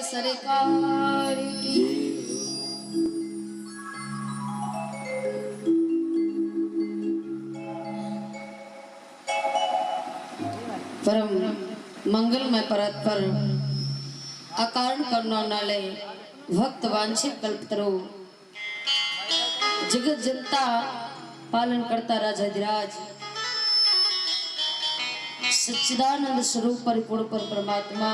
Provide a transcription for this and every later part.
सरकार की परम मंगलमय परत्पर अकारण करुणालय भक्त वांछित कल्पतरो जगत जनता पालन करता राजाधिराज सच्चिदानंद स्वरूप परिपूर्ण पर परमात्मा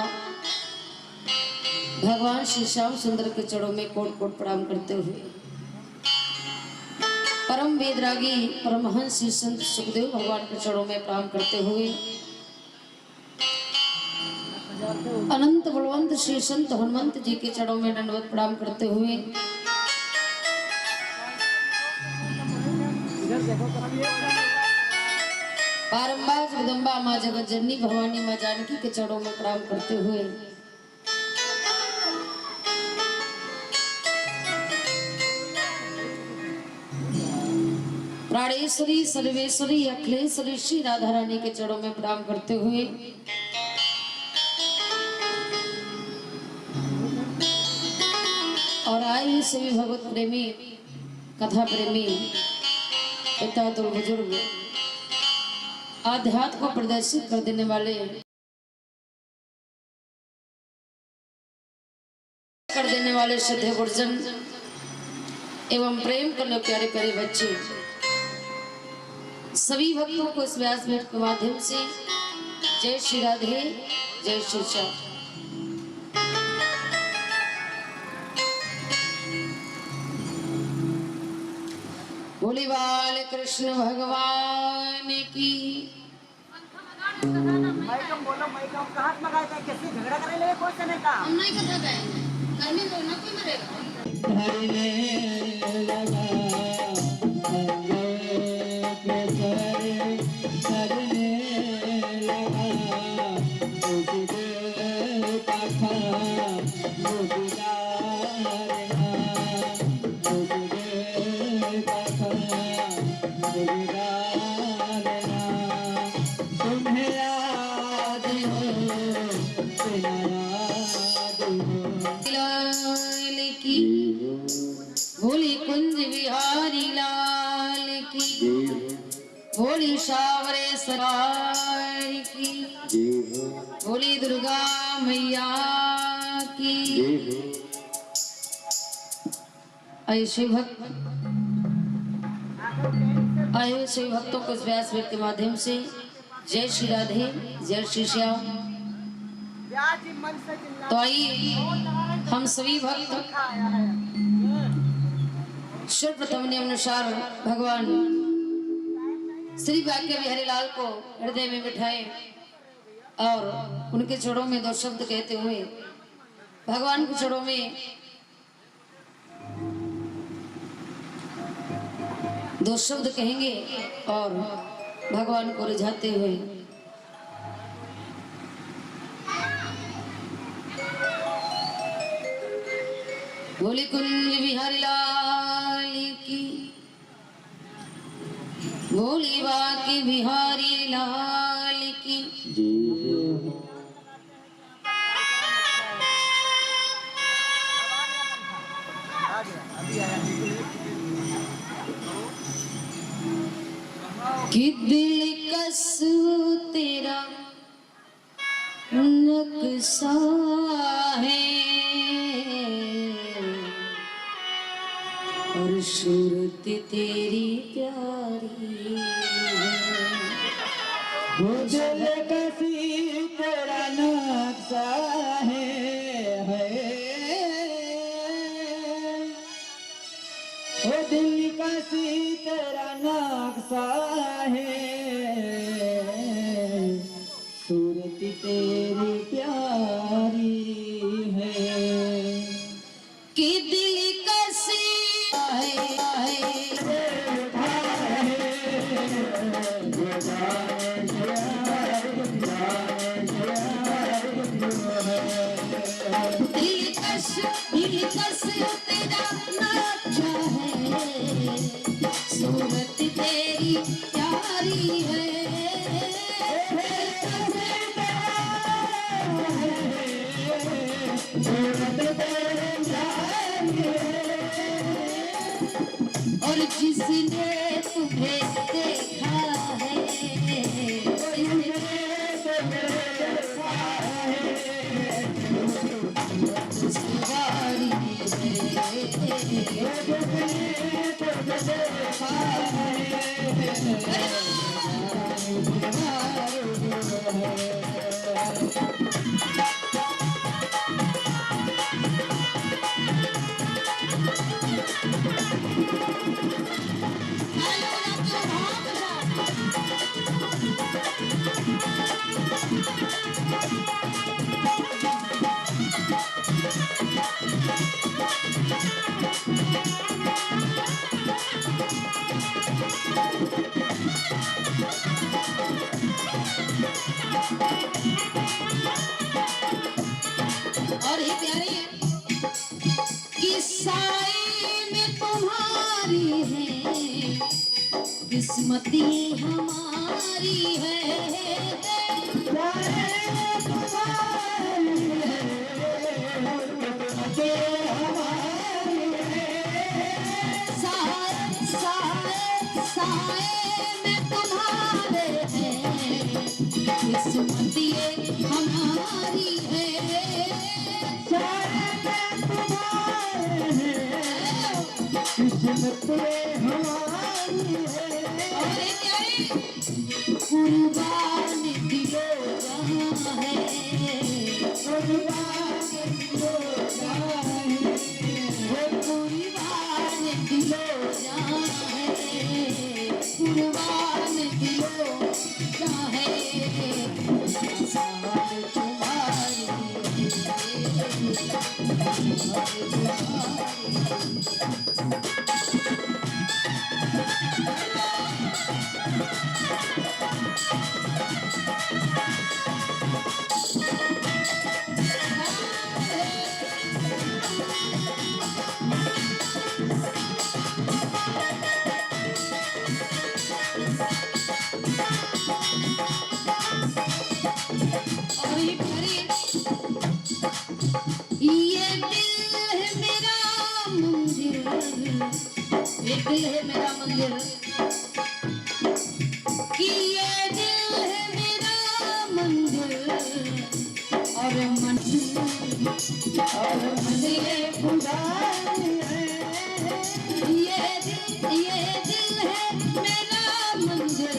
भगवान श्री श्याम सुंदर के चरणों में कोट कोट प्रणाम करते हुए परम वेदरागी परमहंस श्री संत सुखदेव भगवान के चरणों में प्रणाम करते हुए अनंत बलवंत श्री संत हनुमंत जी के चरणों में दंडवत प्रणाम करते हुए बारंबार जगदम्बा माँ जगत जननी भवानी माँ जानकी के चरणों में प्रणाम करते हुए प्राणेश्वरी सर्वेश्वरी अखिलेश्वरी श्री राधा रानी के चरणों में प्रणाम करते हुए और आए सभी भगवत प्रेमी कथा प्रेमी पिता तो बुजुर्ग आध्यात्म को प्रदर्शित कर देने वाले श्रद्धेय गुरुजन एवं प्रेम करने प्यारे प्यारे बच्चे सभी भक्तों को इस व्यास भेंट के माध्यम से जय श्री राधे जय श्री श्याम। बोली बाल कृष्ण भगवान की। बोलो कहाँ लगाए थे कैसे झगड़ा करे ले कौन से का हम नहीं कथा गए घर में रोना कोई मरेगा धरने लगा भोली कुंज बिहारी लाल की भोली सावरे सरकार की भोली दुर्गा मैया की। ऐसे भक्तों को इस व्यास भेंट के माध्यम से जय श्री राधे जय श्री श्याम। तो आइए हम सभी भक्त सर्वप्रथम नियम अनुसार भगवान श्री वाक्य बिहारी लाल को हृदय में बिठाए और उनके चरणों में दो शब्द कहते हुए भगवान के चरणों में दो शब्द कहेंगे और भगवान को रिझाते हुए बोली कुंज बिहारी लाल की बोली बाकी बिहारी लाल की। कि दिल कसू तेरा नक्शा है और सूरत तेरी प्यारी वो दिल कसी तेरा नक्शा है वो दिल कसी तेरा नक्शा है सूरत तेरी प्यारी है कि दिल कसी दिलकश तेरा नक्शा है सूरत तेरी प्यारी है और जिसने तुम्हें देखा है और ये प्यारी है कि साई में तुम्हारी है किस्मत ये हमारी है साए में तुम्हारे हैं किस्मत ये हमारी है कुर्बान दिलो जहां है कुर्बान दिलो जहां है कुर्बान दिलो जहां है साथ तुम्हारी दिल है मेरा मंदिर कि ये दिल है मेरा मंदिर और मन ये खुदा ये दिल है मेरा मंदिर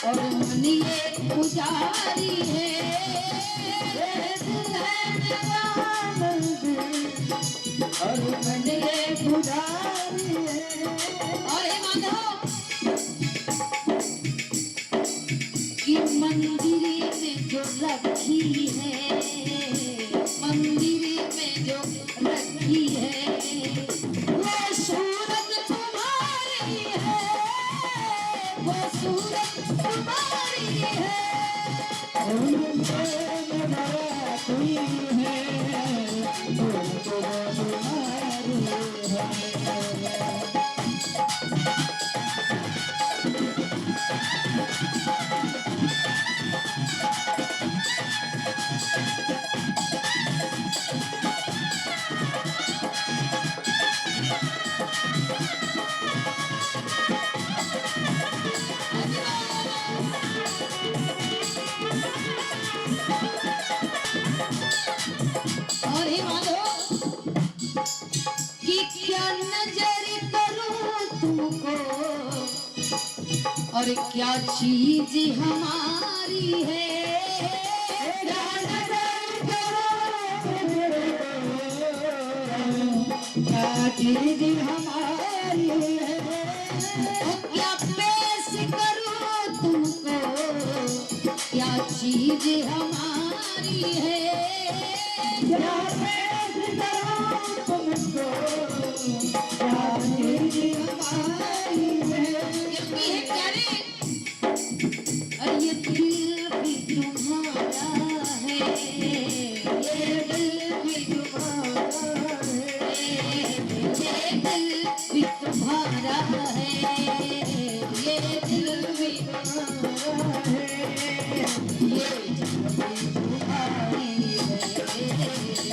और मन ये पुजारी है ये दिल है मेरा मंदिर और मन ये पुजारी और हे माधव कि मंदिर में जो रखी है मंदिर में जो रखी है वो सूरत तुम्हारी है वो सूरत तुम्हारी है और हे माधव कि क्या नजर करूं तुमको और क्या चीज हमारी है क्या नजर करूं क्या चीज हमारी है और क्या पेश करूं तुमको क्या चीज हमारी है क्या पेश करूं तुमको क्या चीज हमारी है ये भी है प्यारे और ये दिल भी तुम्हारा है ये दिल भी तुम्हारा है ये दिल भी तुम्हारा है ये दिल भी तुम्हारा है ये दिल भी तुम्हारी है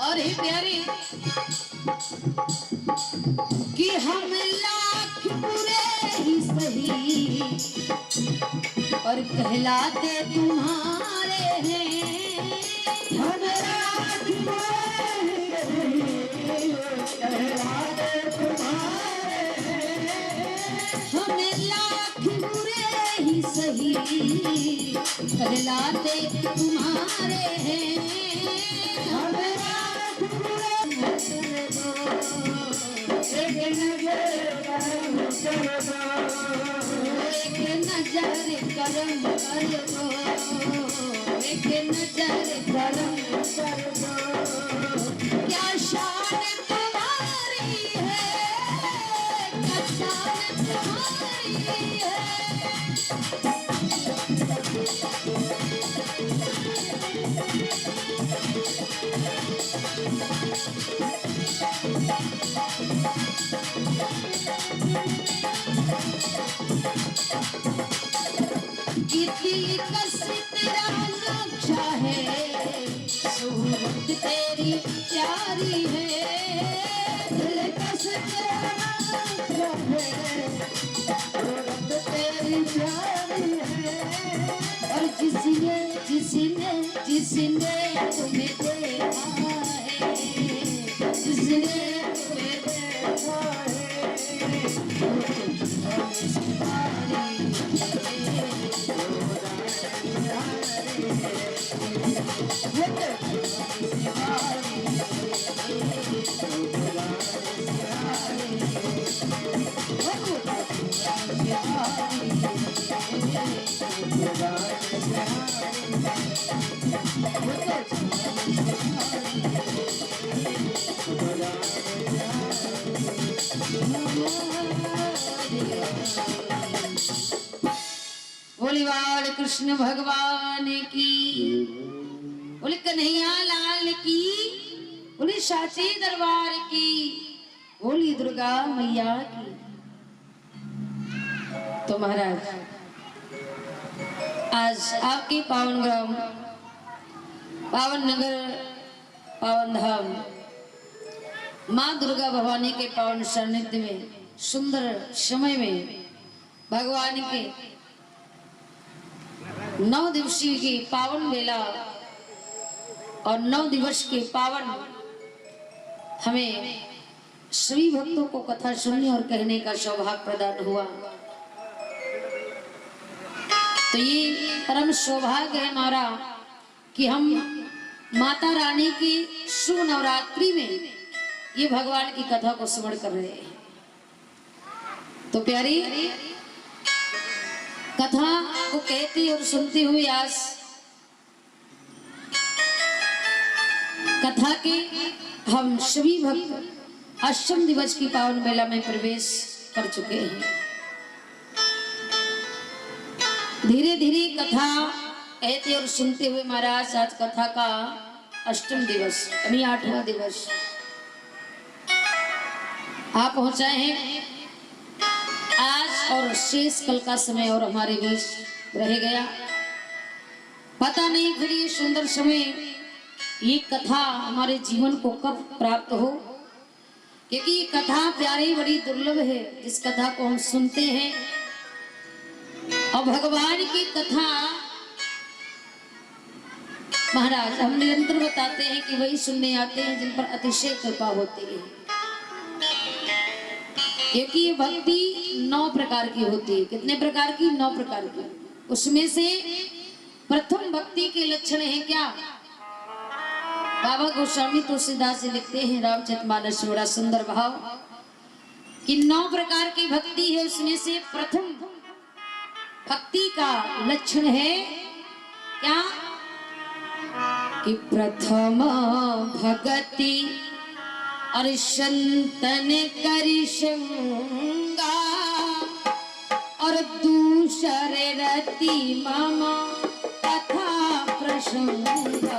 और ही प्यारी कि हम लाख बुरे ही सही और कहलाते तुम्हारे हैं। हम लाख बुरे ही कहलाते तुम्हारे हैं। हम लाख बुरे ही सही कहलाते तुम्हारे हैं। हम लाख बुरे एक नजर करम कर दो, एक नजर करम कर दो। क्या शान तुम्हारी है, क्या शान तुम्हारी है। दिल कस तेरा नक्शा है, सूरत तेरी प्यारी है। दिल कस तेरा नक्शा है, सूरत तेरी प्यारी है। और जिसने जिसने जिसने तुम्हें देखा है, जिसने तुम्हें देखा बोली बाल कृष्ण भगवान की, बोले कन्हैया लाल की, बोली साचे दरबार की, बोली दुर्गा मैया की। तो महाराज आज आपके पावन ग्राम, पावन नगर, पावन धाम माँ दुर्गा भवानी के पावन सानिध्य में सुंदर समय में भगवान के 9 दिवसीय की पावन बेला और 9 दिवस के पावन हमें सभी भक्तों को कथा सुनने और कहने का सौभाग्य प्रदान हुआ। तो ये परम सौभाग्य है हमारा कि हम माता रानी की शुभ नवरात्रि में ये भगवान की कथा को स्मरण कर रहे हैं। तो प्यारी कथा को कहती और सुनती हुई आज कथा के हम सभी भक्त अष्टम दिवस की पावन बेला में प्रवेश कर चुके हैं। धीरे धीरे कथा कहते और सुनते हुए महाराज आज कथा का अष्टम दिवस यानी 8वां दिवस आप पहुंचाए हैं। आज और शेष कल का समय और हमारे बीच रह गया। पता नहीं फिर ये सुंदर समय, ये कथा हमारे जीवन को कब प्राप्त हो, क्योंकि ये कथा प्यारी बड़ी दुर्लभ है जिस कथा को हम सुनते हैं। और भगवान की कथा महाराज हम निरंतर बताते हैं कि वही सुनने आते हैं जिन पर अतिशय कृपा होती है, क्योंकि ये भक्ति 9 प्रकार की होती है। कितने प्रकार की? 9 प्रकार की। उसमें से प्रथम भक्ति के लक्षण है क्या? बाबा गोस्वामी तुलसीदास जी लिखते हैं रामचरितमानस में बड़ा सुंदर भाव कि 9 प्रकार की भक्ति है। उसमें से प्रथम भक्ति का लक्षण है क्या कि प्रथम भक्ति और संतन करि संगा और दूसरे रति मम कथा प्रसंगा।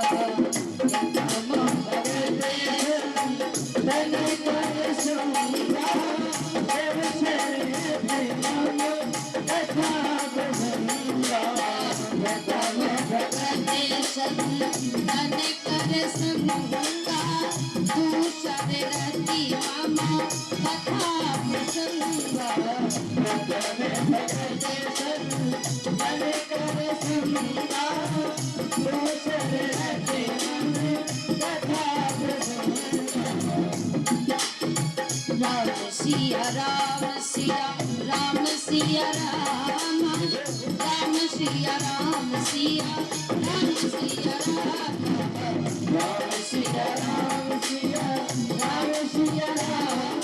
संतन कर संगा शररती मामा कथा प्रसंगा राम सिया राम सिया राम सिया राम राम सिया राम सिया राम सिया राम राम सिया राम सिया राम सिया राम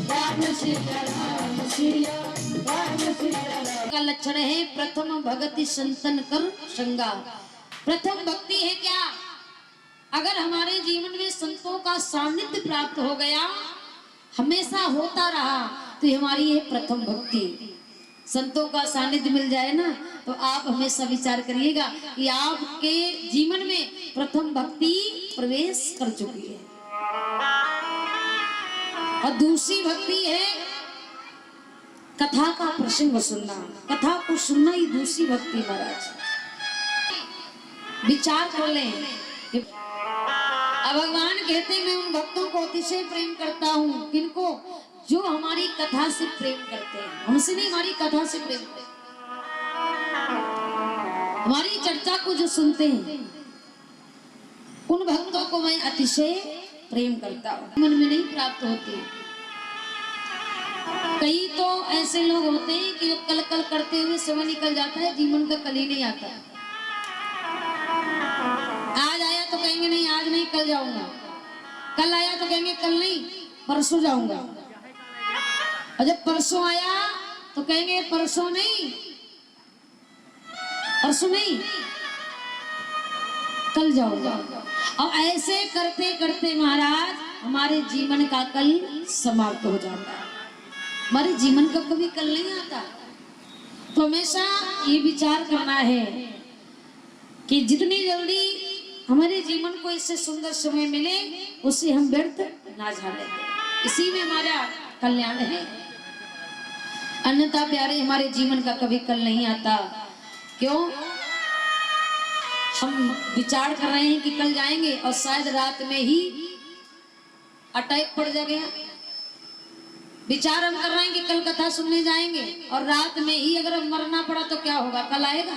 राम सिया राम सिया राम सिया राम का लक्षण है प्रथम भगति संतन कर संगा। प्रथम भक्ति है क्या? अगर हमारे जीवन में संतों का सानिध्य प्राप्त हो गया, हमेशा होता रहा, तो हमारी ये प्रथम भक्ति। संतों का सानिध्य मिल जाए ना, तो आप हमेशा विचार करिएगा कि आपके जीवन में प्रथम भक्ति प्रवेश कर चुकी है। और दूसरी भक्ति है कथा का प्रसंग सुनना। कथा को सुनना ही दूसरी भक्ति महाराज। विचार कर लें। अब भगवान कहते हैं मैं उन भक्तों को अतिशय प्रेम करता हूँ, किनको? जो हमारी कथा से प्रेम करते हैं। हमसे नहीं, हमारी कथा से प्रेम करते हैं। हमारी चर्चा को जो सुनते हैं, उन भक्तों को मैं अतिशय प्रेम करता हूँ। मन में नहीं प्राप्त होती। कई तो ऐसे लोग होते हैं कि कल कल करते हुए समय निकल जाता है, जीवन का कल ही नहीं आता। आज आया तो कहेंगे नहीं आज नहीं कल जाऊंगा, कल आया तो कहेंगे कल नहीं परसों जाऊंगा, और जब परसों आया तो कहेंगे परसों नहीं कल जाऊंगा। और ऐसे करते करते महाराज हमारे जीवन का कल समाप्त हो जाता है। हमारे जीवन का कभी कल नहीं आता। तो हमेशा ये विचार करना है कि जितनी जल्दी हमारे जीवन को इससे सुंदर समय मिले, उसे हम व्यर्थ ना जाने। इसी में हमारा कल्याण है। अन्यथा प्यारे हमारे जीवन का कभी कल नहीं आता। क्यों? हम विचार कर रहे हैं कि कल जाएंगे और शायद रात में ही अटैक पड़ जाएगा। विचार हम कर रहे हैं कि कल कथा सुनने जाएंगे और रात में ही अगर हम मरना पड़ा तो क्या होगा? कल आएगा?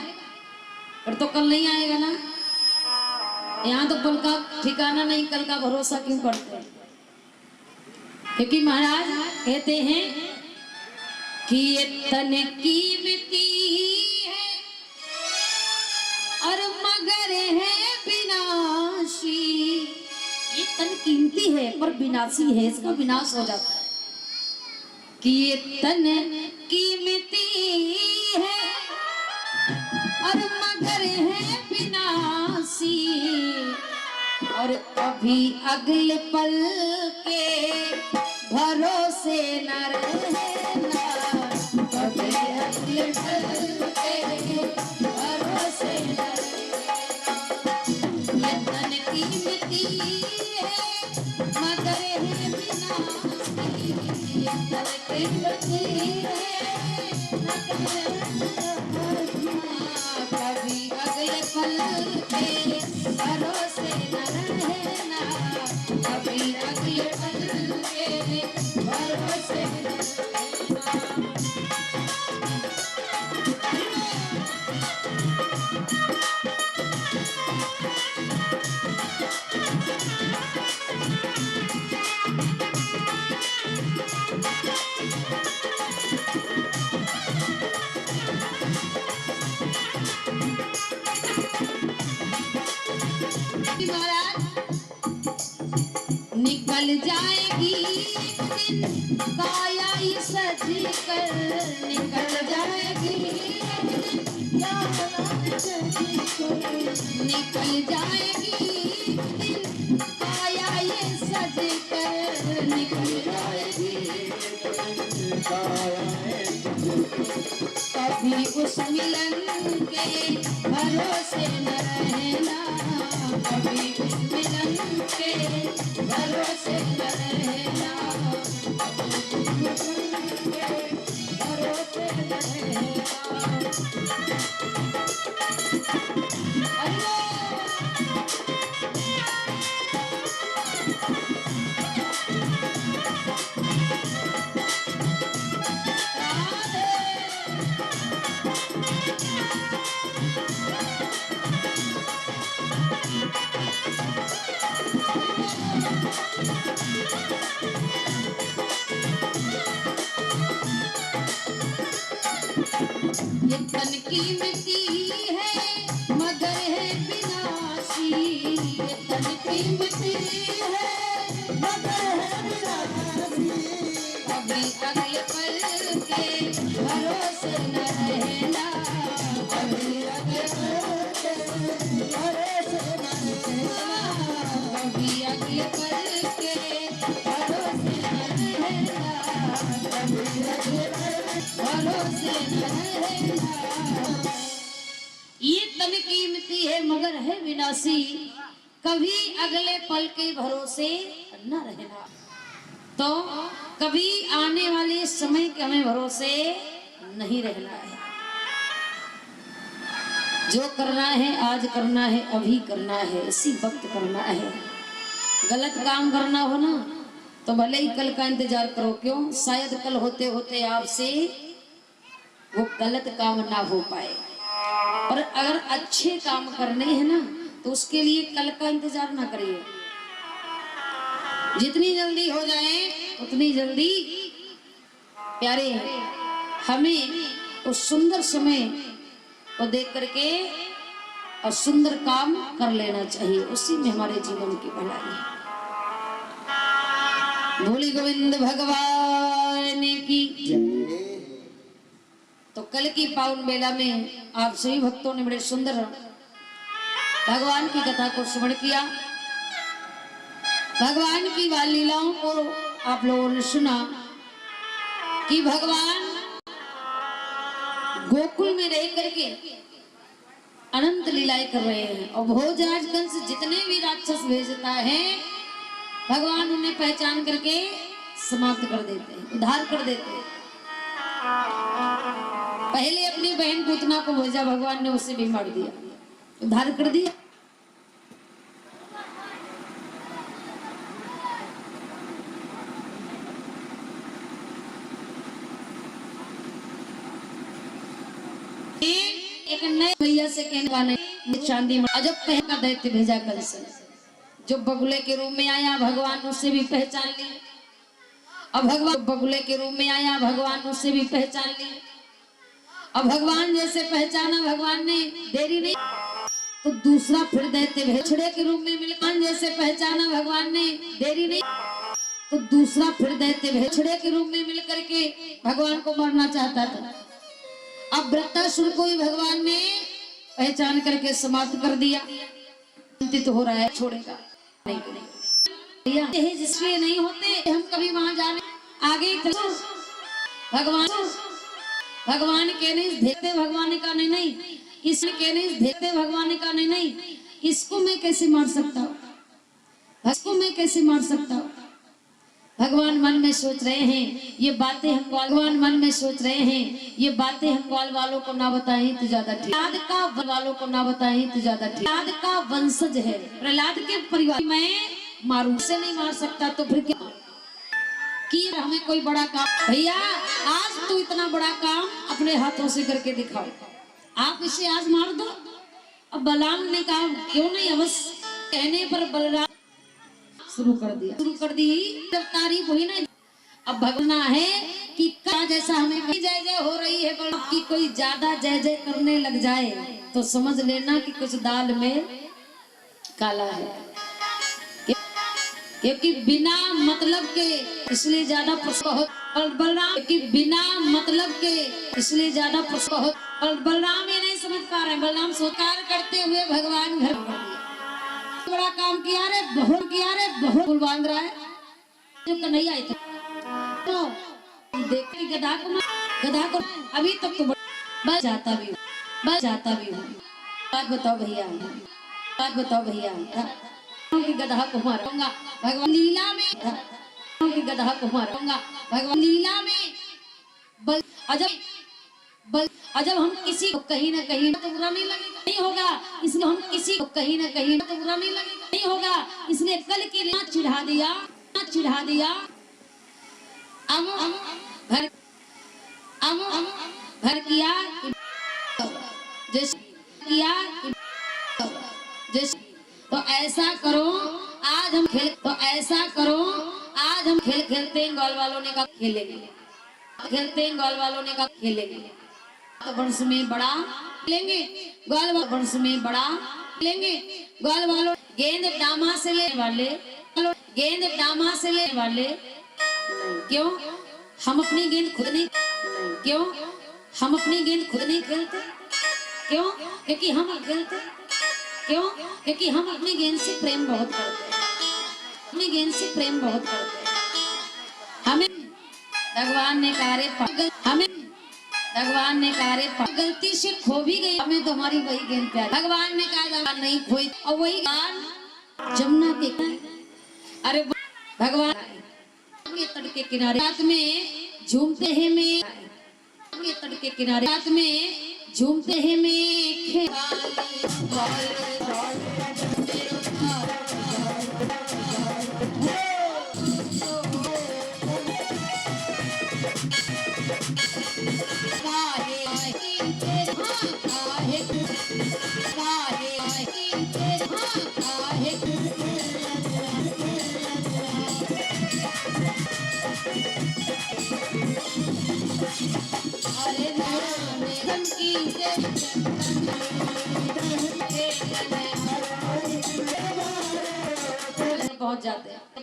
पर तो कल नहीं आएगा ना। यहाँ तो कल का ठिकाना नहीं, कल का भरोसा क्यों करते हैं? क्योंकि महाराज कहते हैं कि ये तन कीमती है और मगर है विनाशी। ये तन कीमती है पर विनाशी है, इसका विनाश हो जाता है। कि ये तन कीमती है और मगर है विनाशी, और अभी अगले पल के भरोसे न रहना, अभी अगले पल के भरोसे न रहना। ये तन कीमती है मगर है विनाशी, ये तन कीमती है मगर है कभी अगले पल के भरोसे न रहना, कभी अगले पल के भरोसे न रहना। निकल जाएगी एक दिन काया सज कर, निकल जाएगी एक दिन काया सज कर, निकल जाएगी एक दिन काया सज कर, निकल जाएगी कभी उस मिलन के भरोसे न रहना, कभी उस मिलन के भरोसे न रहना, भरोसे न रहना। ये तन की मिट्टी है मगर है विनाशी, ये तन की मिट्टी है मगर है विनाशी। कभी अगले पल के भरोसे न रहना, कभी अगले पल के भरोसे न रहना, कभी अगले पल के भरोसे न रहना, कभी अगले पल भरोसे न रहना। ये तन कीमती है मगर है विनाशी, कभी अगले पल के भरोसे न रहना। तो कभी आने वाले समय के हमें भरोसे नहीं रहना है। जो करना है आज करना है, अभी करना है, इसी वक्त करना है। गलत काम करना हो ना तो भले ही कल का इंतजार करो, क्यों? शायद कल होते होते आपसे वो गलत काम ना हो पाए। और अगर अच्छे काम करने हैं ना तो उसके लिए कल का इंतजार ना करिए। जितनी जल्दी हो जाए उतनी जल्दी प्यारे हमें उस सुंदर समय को देख करके और सुंदर काम कर लेना चाहिए, उसी में हमारे जीवन की भलाई है। भोले गोविंद भगवान की। तो कल की पावन बेला में आप सभी भक्तों ने बड़े सुंदर भगवान की कथा को श्रवण किया। भगवान की बाल लीलाओं को आप लोगों ने सुना कि भगवान गोकुल में रह करके अनंत लीलाएं कर रहे हैं और भोजराज कंस जितने भी राक्षस भेजता है भगवान उन्हें पहचान करके समाप्त कर देते हैं, उद्धार कर देते हैं। पहले अपनी बहन पूतना को भेजा भगवान ने, उसे भी मार दिया, उद्धार कर दिया। एक नए भैया से कहने का नहीं, चांदी अजब पहन का दैत्य भेजा कल से, जो बगुले के रूप में आया भगवान उससे भी पहचान ली। अब भगवान बगुले के रूप में आया भगवान उससे भी पहचान ली। अब भगवान जैसे पहचाना भगवान ने देरी नहीं तो दूसरा फिर दैत्य भेछड़े के रूप में मिलकर जैसे पहचाना भगवान ने देरी नहीं तो दूसरा फिर दैत्य भेछड़े के रूप में मिलकर के भगवान को मारना चाहता था। अब वृत्तासुर को भी भगवान ने पहचान करके समाप्त कर दिया। चिंतित हो रहा है, छोड़ेगा नहीं भैया, जिसलिए नहीं होते हम कभी वहां जाने आगे भगवान भगवान के नहीं देखते, भगवान का नहीं इसने के नहीं देखते, भगवान का नहीं इसको मैं कैसे मार सकता हूँ, इसको मैं कैसे मार सकता हूँ। भगवान मन में सोच रहे हैं ये बातें हम भगवान मन में सोच रहे हैं ये बातें हम ग्वाल वालों को ना बताएं तो ज्यादा ठीक, प्रहलाद का वालों को ना बताएं तो ज्यादा ठीक। प्रहलाद का वंशज है, प्रहलाद के परिवार मैं मारू से नहीं मार सकता तो फिर क्या कि हमें कोई बड़ा काम। भैया आज तो इतना बड़ा काम अपने हाथों से करके दिखाओ, आप इसे आज मार दो। अब बलराम ने कहा क्यों नहीं, अवश्य। कहने पर बलराम शुरू कर दी। जब तारीफ हुई ना अब भगना है कि जैसा हमें जय जय हो रही है कि कोई ज्यादा जय जय करने लग जाए तो समझ लेना कि कुछ दाल में काला है, क्योंकि बिना मतलब के इसलिए ज्यादा बलराम की बिना मतलब के इसलिए ज्यादा और बलराम ये नहीं समझ पा रहे। बलराम सोकार करते हुए भगवान घर बड़ा काम किया रे, बहुत फूल बांध रहा है। जो कन्हैया आई तो देख गधा को अभी तक तो बस जाता भी हूँ। बात बताओ भैया कि गधा को मारूंगा भगवान लीला में, कि गधा को मारूंगा भगवान लीला में। अजब हम किसी को कहीं ना कहीं तो बुरा नहीं लगेगा, नहीं होगा इसलिए हम किसी को कहीं ना कहीं तो बुरा नहीं लगेगा, नहीं होगा इसलिए कल के लिए चिढ़ा दिया। भर किया जैसे तो ऐसा करो आज हम खेल, तो ऐसा करो आज हम खेल खेलते हैं, ग्वाल वालों ने कहा खेलेंगे, खेलते हैं ग्वाल वालों ने कहा खेलेंगे, तो वर्ष में बड़ा लेंगे, ग्वाल वर्ष में बड़ा लेंगे, ग्वाल वालों गेंद डामा से लेने वाले, गेंद डामा से लेने वाले, क्यों हम अपनी गेंद खुद नहीं, क्यों हम अपनी गेंद खुद नहीं खेलते, क्यों क्योंकि हम खेलते, क्यों क्योंकि हम अपनी गेंद से प्रेम बहुत करते हैं, अपनी गेंद से प्रेम बहुत करते हैं। हमें भगवान ने कहा रे हमें भगवान ने कहा रे गलती से खो भी गई, हमें तुम्हारी वही गेंद प्यारी, भगवान ने कहा नहीं खोई, और वही जमुना के अरे भगवान के तट के किनारे रात में झूमते हैं, में के तट के किनारे रात में झूमते हैं, में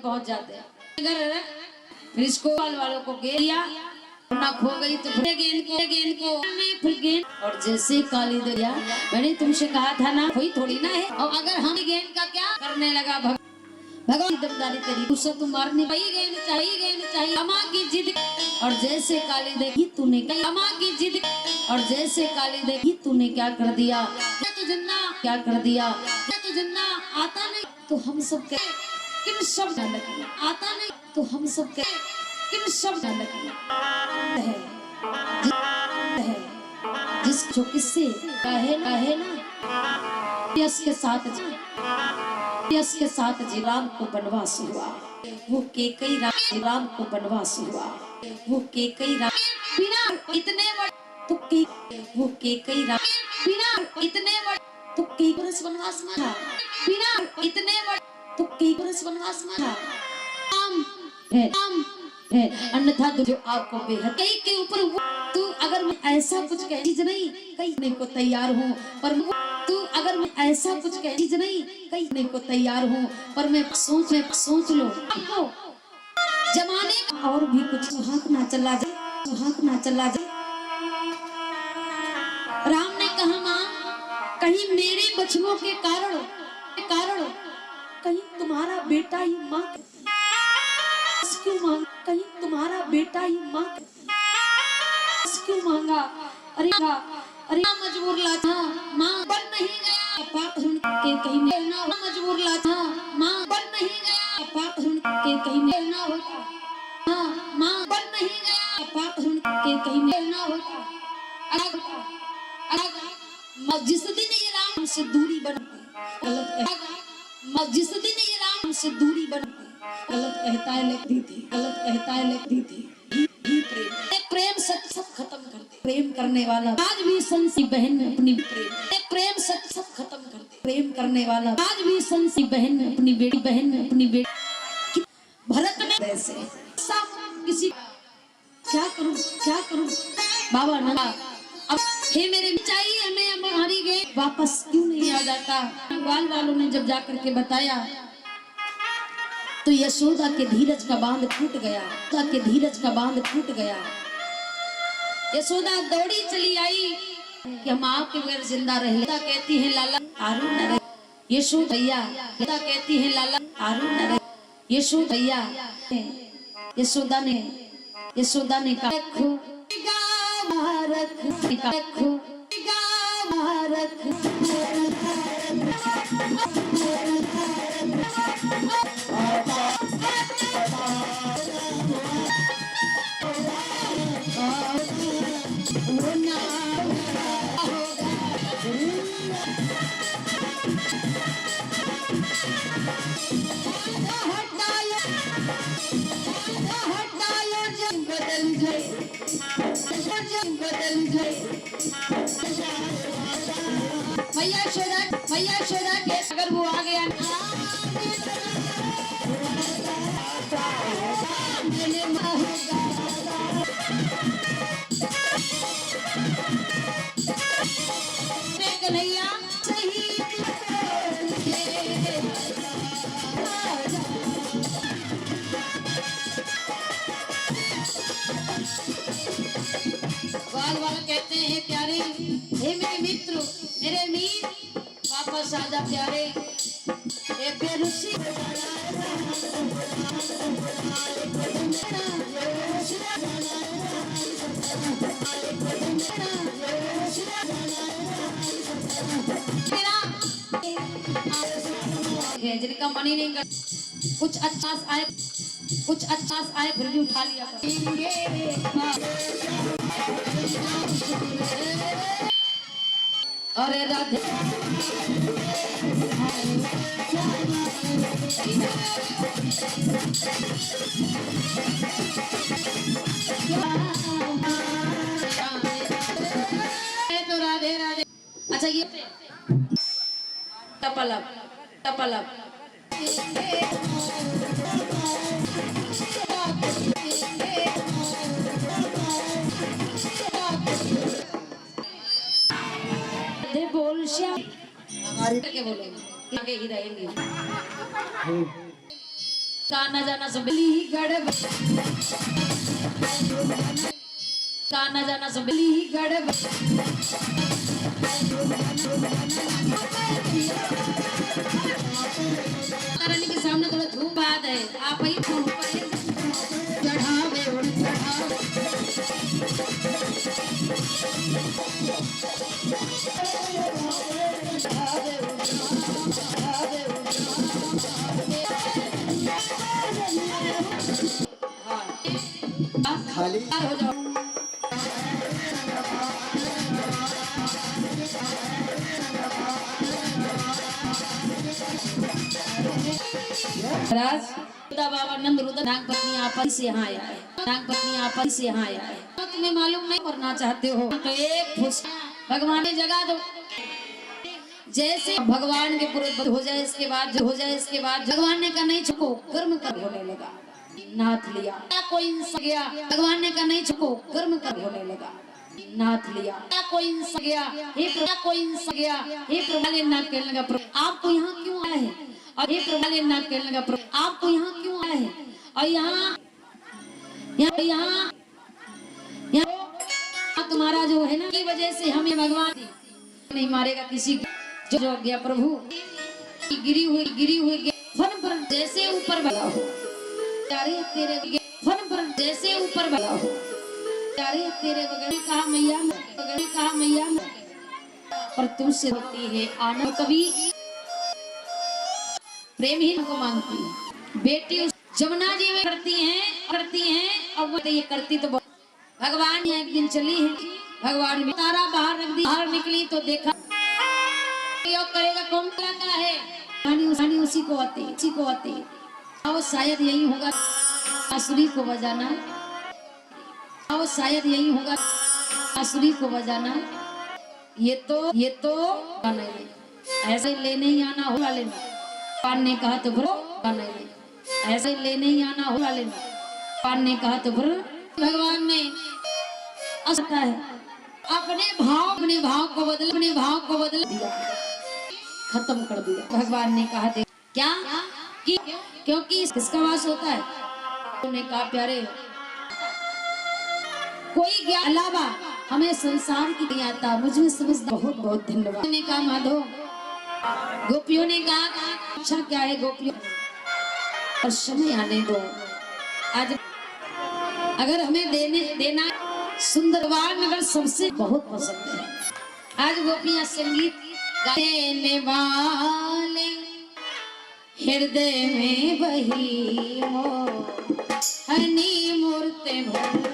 पहुंच जाते हैं अगर फिर इसको वालों को गेंद ना खो गई तो गेंद को फिर गेंद, और जैसे काली दरिया मैंने तुमसे कहा था ना कोई थोड़ी ना है, और अगर हम गेंद का क्या करने लगा भगवान दमदारी तेरी दूसरा तुम मारने गेंद चाहिए अमा की जिद, और जैसे काली देखी तूने अमा की जिद, और जैसे काली देखी तूने क्या कर दिया, क्या कर दिया, तुझन्ना आता नहीं तो हम सब किन शब्द लगे, आता नहीं तो हम सब किन शब्द लगे है जिस जो किससे कहे ना यश के साथ जी राम को बनवास हुआ, वो केकई राम को बनवास हुआ, वो केकई राम बिना इतने तो वो केकई राम बिना इतने तो कई वर्ष वनवास में था, बिना इतने तो कई वर्ष वनवास में था, है अन्यथा तो जो आपको बेहद कई के ऊपर तू अगर मैं ऐसा कुछ कह चीज नहीं कहने को तैयार हूँ, पर तू अगर मैं ऐसा कुछ कह चीज नहीं कहने को तैयार हूँ, पर मैं सोच लो आपको जमाने का और भी कुछ सुहाग ना चला जाए। राम ने कहा माँ कहीं मेरे बचनों के कारण कहीं तुम्हारा बेटा ही माँ क्यों मांग, कहीं तुम्हारा बेटा ही माँ क्यों मांगा, अरे मजबूर ला था माँ बन नहीं गया बात के कहीं ना मजबूर ला था माँ बन नहीं गया बात के कहीं ना होता, हाँ माँ बन नहीं गया बात के कहीं ना होता, जिस दिन ये राम से दूरी बनती गलत, जिस दिन ये राम से दूरी बनती गलत कहता है लिखती थी प्रेम सब खत्म कर दे, प्रेम करने वाला आज भी संसी बहन में अपनी प्रेम सब खत्म कर दे, प्रेम करने वाला आज भी संसी बहन में अपनी बेटी भरत ने ऐसे सब किसी क्या करूं बाबा ना अब हे मेरे चाहिए हमें हमारी गए वापस क्यों नहीं आ जाता। ग्वाल वालों ने जब जाकर के बताया तो यशोदा के धीरज का बांध टूट गया, यशोदा दौड़ी चली आई कि हम आपके बगैर जिंदा रहे, कहती है लाला आरू न रहे, यशोदा भैया कहती है लाला आरू न रहे, यशोदा भैया यशोदा ने कहा भैया शोरा के अगर वो आ गया मेरे मीर वापस आजा प्यारे ए बेरुसी जिनका मन ही नहीं कर कुछ अच्छा आए फिर भी उठा लिया अरे राधे तो राधे राधे। अच्छा ये टपलप टपलप बोल श्याम के बोलेंगे आगे ही रहेंगे गाना जाना सब गड़ब गाना जाना सब गड़ब रानी के सामने थोड़ा धूप बात है आप ही चढ़ावे खाली हो जाओ बाबा नंद रुद्र नाग पत्नी आपस से यहाँ आया है नाग पत्नी आपस से यहाँ आया है तो तुम्हें मालूम नहीं करना चाहते हो तो एक खुश भगवान ने जगा दो जैसे भगवान के पूरे हो जाए इसके बाद भगवान ने कहा नहीं छको कर्म कर होने लगा नाथ लिया कोई इंसान गया भगवान ने कहा नहीं छको कर्म कर होने लगा नाथ लिया कोई इंसान गया कोई इंसान गया हे प्रभु नाथ कहने लगा आपको यहाँ क्यों आया है और हे प्रभु नाथ कहने लगा आपको यहाँ क्यों आया है और यहाँ तुम्हारा जो है ना की वजह से हमें भगवान नहीं मारेगा किसी को जो गया प्रभु गिरी हुई फन पर जैसे ऊपर बना हो प्यारे तेरे फन पर जैसे ऊपर बना हो प्यारे तेरे बगल कहा मैया और तुमसे होती है आनंद कभी प्रेम ही को मांगती है बेटी जमुना जी में करती हैं और वो ये करती तो भगवान एक दिन चली है भगवान भी तारा बाहर निकली तो देखा करेगा कौन का है रानी उसी को आती और शायद यही होगा बांसुरी को बजाना और शायद यही होगा बांसुरी को बजाना ये तो ऐसे लेने ही आना होगा लेना पान ने कहा तो भरो ऐसे लेने ही आना होगा लेना पान ने कहा तो भरो भगवान ने असता है अपने भाव को बदल दिया खत्म कर दिया भगवान ने कहा दे क्या कि क्योंकि इसका वास होता है उन्होंने कहा प्यारे कोई ज्ञान अलावा हमें संसार की नहीं आता मुझे समझदा बहुत बहुत धन्यवाद ने कहा माधो गोपियों ने कहा अच्छा क्या है गोपियों और समय आने दो आज अगर हमें देना सुंदरवान नगर सबसे बहुत पसंद है आज गोपियां संगीत गाने वाले हृदय में बही हो हनी मूर्ति भर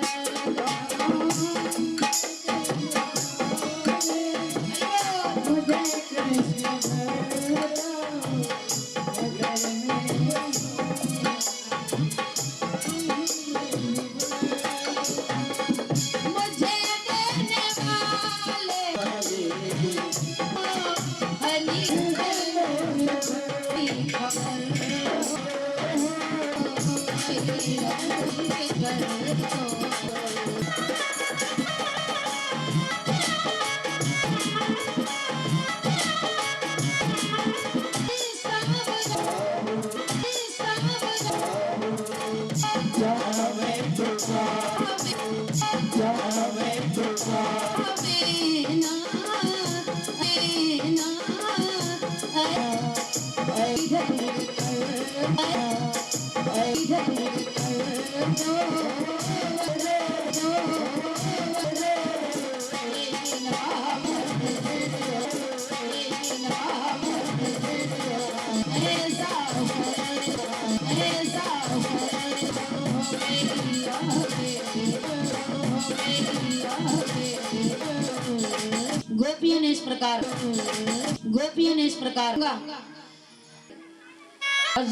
गोपियों ने इस प्रकार और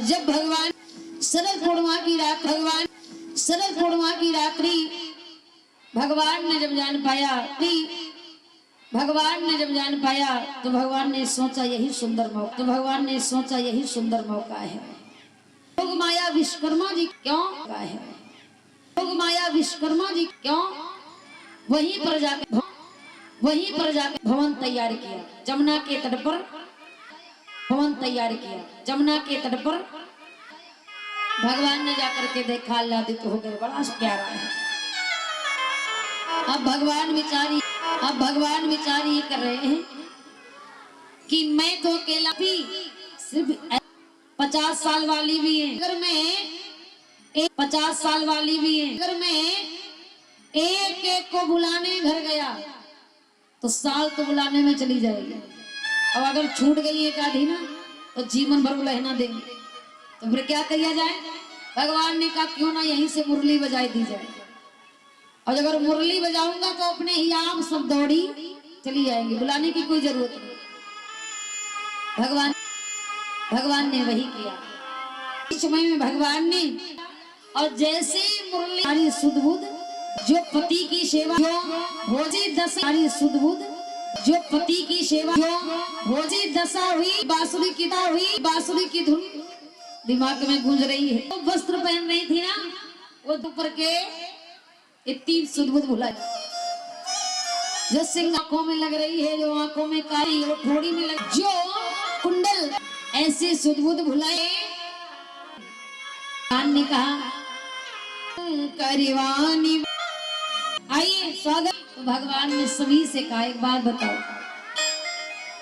जब भगवान शरद पूर्णिमा की रात भगवान ने जब जान पाया तो भगवान ने सोचा यही सुंदर मौका है। योग माया विश्वकर्मा जी क्यों वहीं पर जाकर भवन तैयार किया जमुना के तट पर भगवान ने जाकर के देखा, आह्लादित हो गए, बड़ा प्यारा है। अब भगवान विचार ये कर रहे हैं कि मैं तो अकेला भी सिर्फ 50 साल वाली भी है, अगर मैं 50 साल वाली भी है, अगर मैं एक एक को बुलाने घर गया तो साल तो बुलाने में चली जाएगी। अब अगर छूट गई एक आधी ना तो जीवन भर लहना देंगे, तो फिर क्या किया जाए। भगवान ने कहा क्यों ना यहीं से मुरली बजाई दी जाए, और अगर मुरली बजाऊंगा तो अपने ही आप सब दौड़ी चली जाएंगे, बुलाने की कोई जरूरत नहीं। भगवान ने वही किया। इस समय में भगवान ने और जैसे ही मुरली सुध-बुध जो पति की सेवा भोजी दशा जो पति की सेवा भोजी दशा हुई, बांसुरी की धुन दिमाग में गूंज रही है। तो वस्त्र पहन रही थी ना, वो ऊपर के इतनी सुध-बुध भुलाई जो सिंह आंखों में लग रही है, जो आंखों में काली, वो ठोड़ी में लग, जो कुंडल ऐसे सुध-बुध भुलाए। भगवान ने कहा करिवानी आइए स्वागत। तो भगवान ने सभी से कहा एक बात बताओ,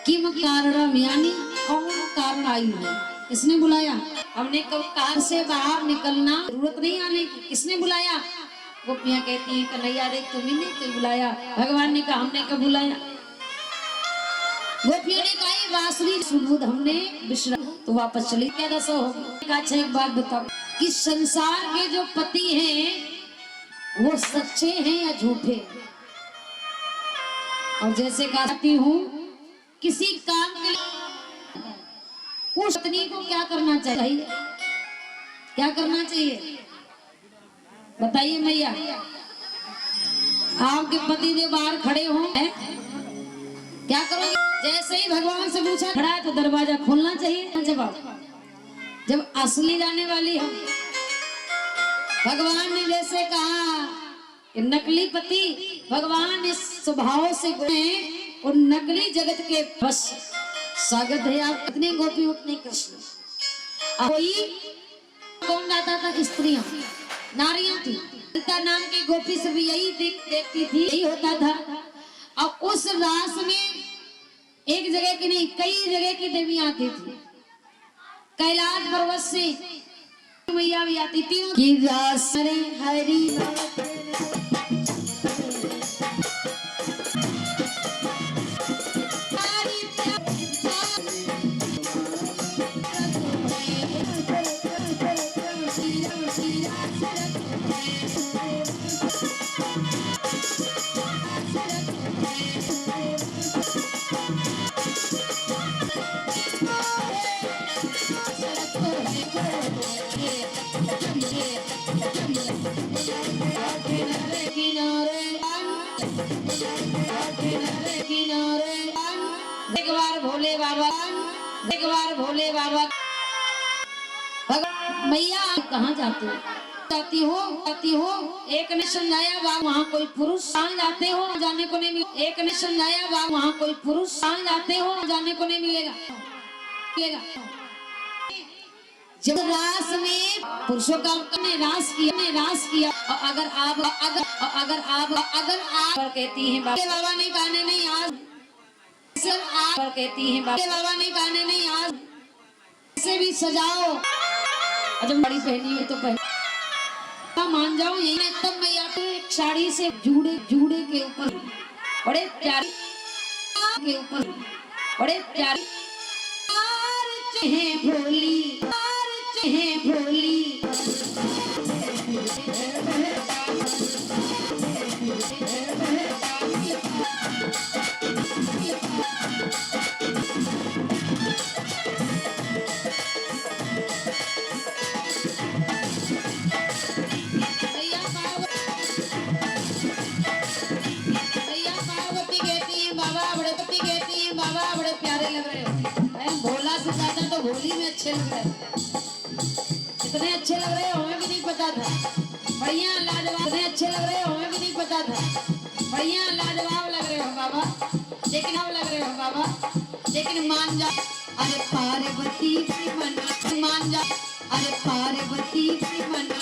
किम कारणम यानी कौन कारण आई है, किसने बुलाया। हमने कब कार से बाहर निकलना जरूरत नहीं आने की, किसने बुलाया। गोपियां कहती हैं कन्हैया रे तुम्ही ने तो बुलाया। भगवान ने कहा हमने कब बुलाया। गोपियों ने कहा बांसुरी सुध हमने विश्राम, तो वापस चली। क्या दशा होगी। अच्छा एक बात बताओ कि संसार के जो पति हैं वो सच्चे हैं या झूठे। और जैसे कहती हूँ किसी काम के लिए उस पत्नी को क्या करना चाहिए, बताइए मैया। आपके पति जो बाहर खड़े हो क्या करोगे। जैसे ही भगवान से पूछा खड़ा है तो दरवाजा खोलना चाहिए। जब असली जाने वाली हो, भगवान ने जैसे कहा कि नकली पति भगवान इस स्वभाव से और नकली जगत के बस स्वागत है आप। कितने गोपी उठने कृष्ण कोई कौन गाता था, स्त्रियां नारियां थी। ललिता नाम की गोपी से भी यही देखती थी, यही होता था। और उस रास में एक जगह की नहीं कई जगह की देवियां आती थी। कैलाश पर्वत से मैया भी आती थी कि रास हरी एक बार भोले बाबा मैया कहाँ जाती हो। एक ने समझाया वहाँ कोई पुरुष कहाँ जाते हो जाने को नहीं मिलेगा। एक ने समझाया वहाँ कोई पुरुष कहाँ जाते हो जाने को नहीं मिलेगा। जब रास में पुरुषों का ने रास किया और अगर आप कहती हैं बाबा ने गाने नहीं आज कहती हैं बाबा ने गाने नहीं आज से भी सजाओ, जब बड़ी पहनी हो तो पहन मान जाओ यही तब मैया एक साड़ी से जूड़े जूड़े के ऊपर बड़े प्यारे के ऊपर बड़े प्यारे हैं भोली हैं भोली होली में अच्छे लग रहे इतने अच्छे लग रहे हमें भी नहीं पता था बढ़िया लाजवाब इतने अच्छे लग रहे हमें भी नहीं पता था बढ़िया लाजवाब लग रहे हो बाबा लेकिन अब लग रहे हो बाबा लेकिन मान जा अरे पार्वती की मना मान जा अरे पार्वती की मना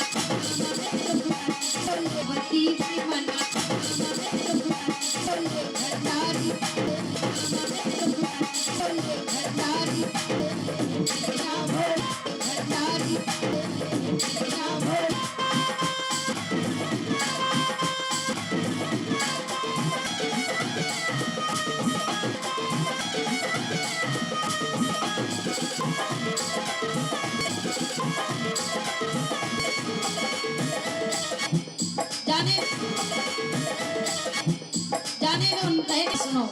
पार्वती की मना जाने उन कहे सुनो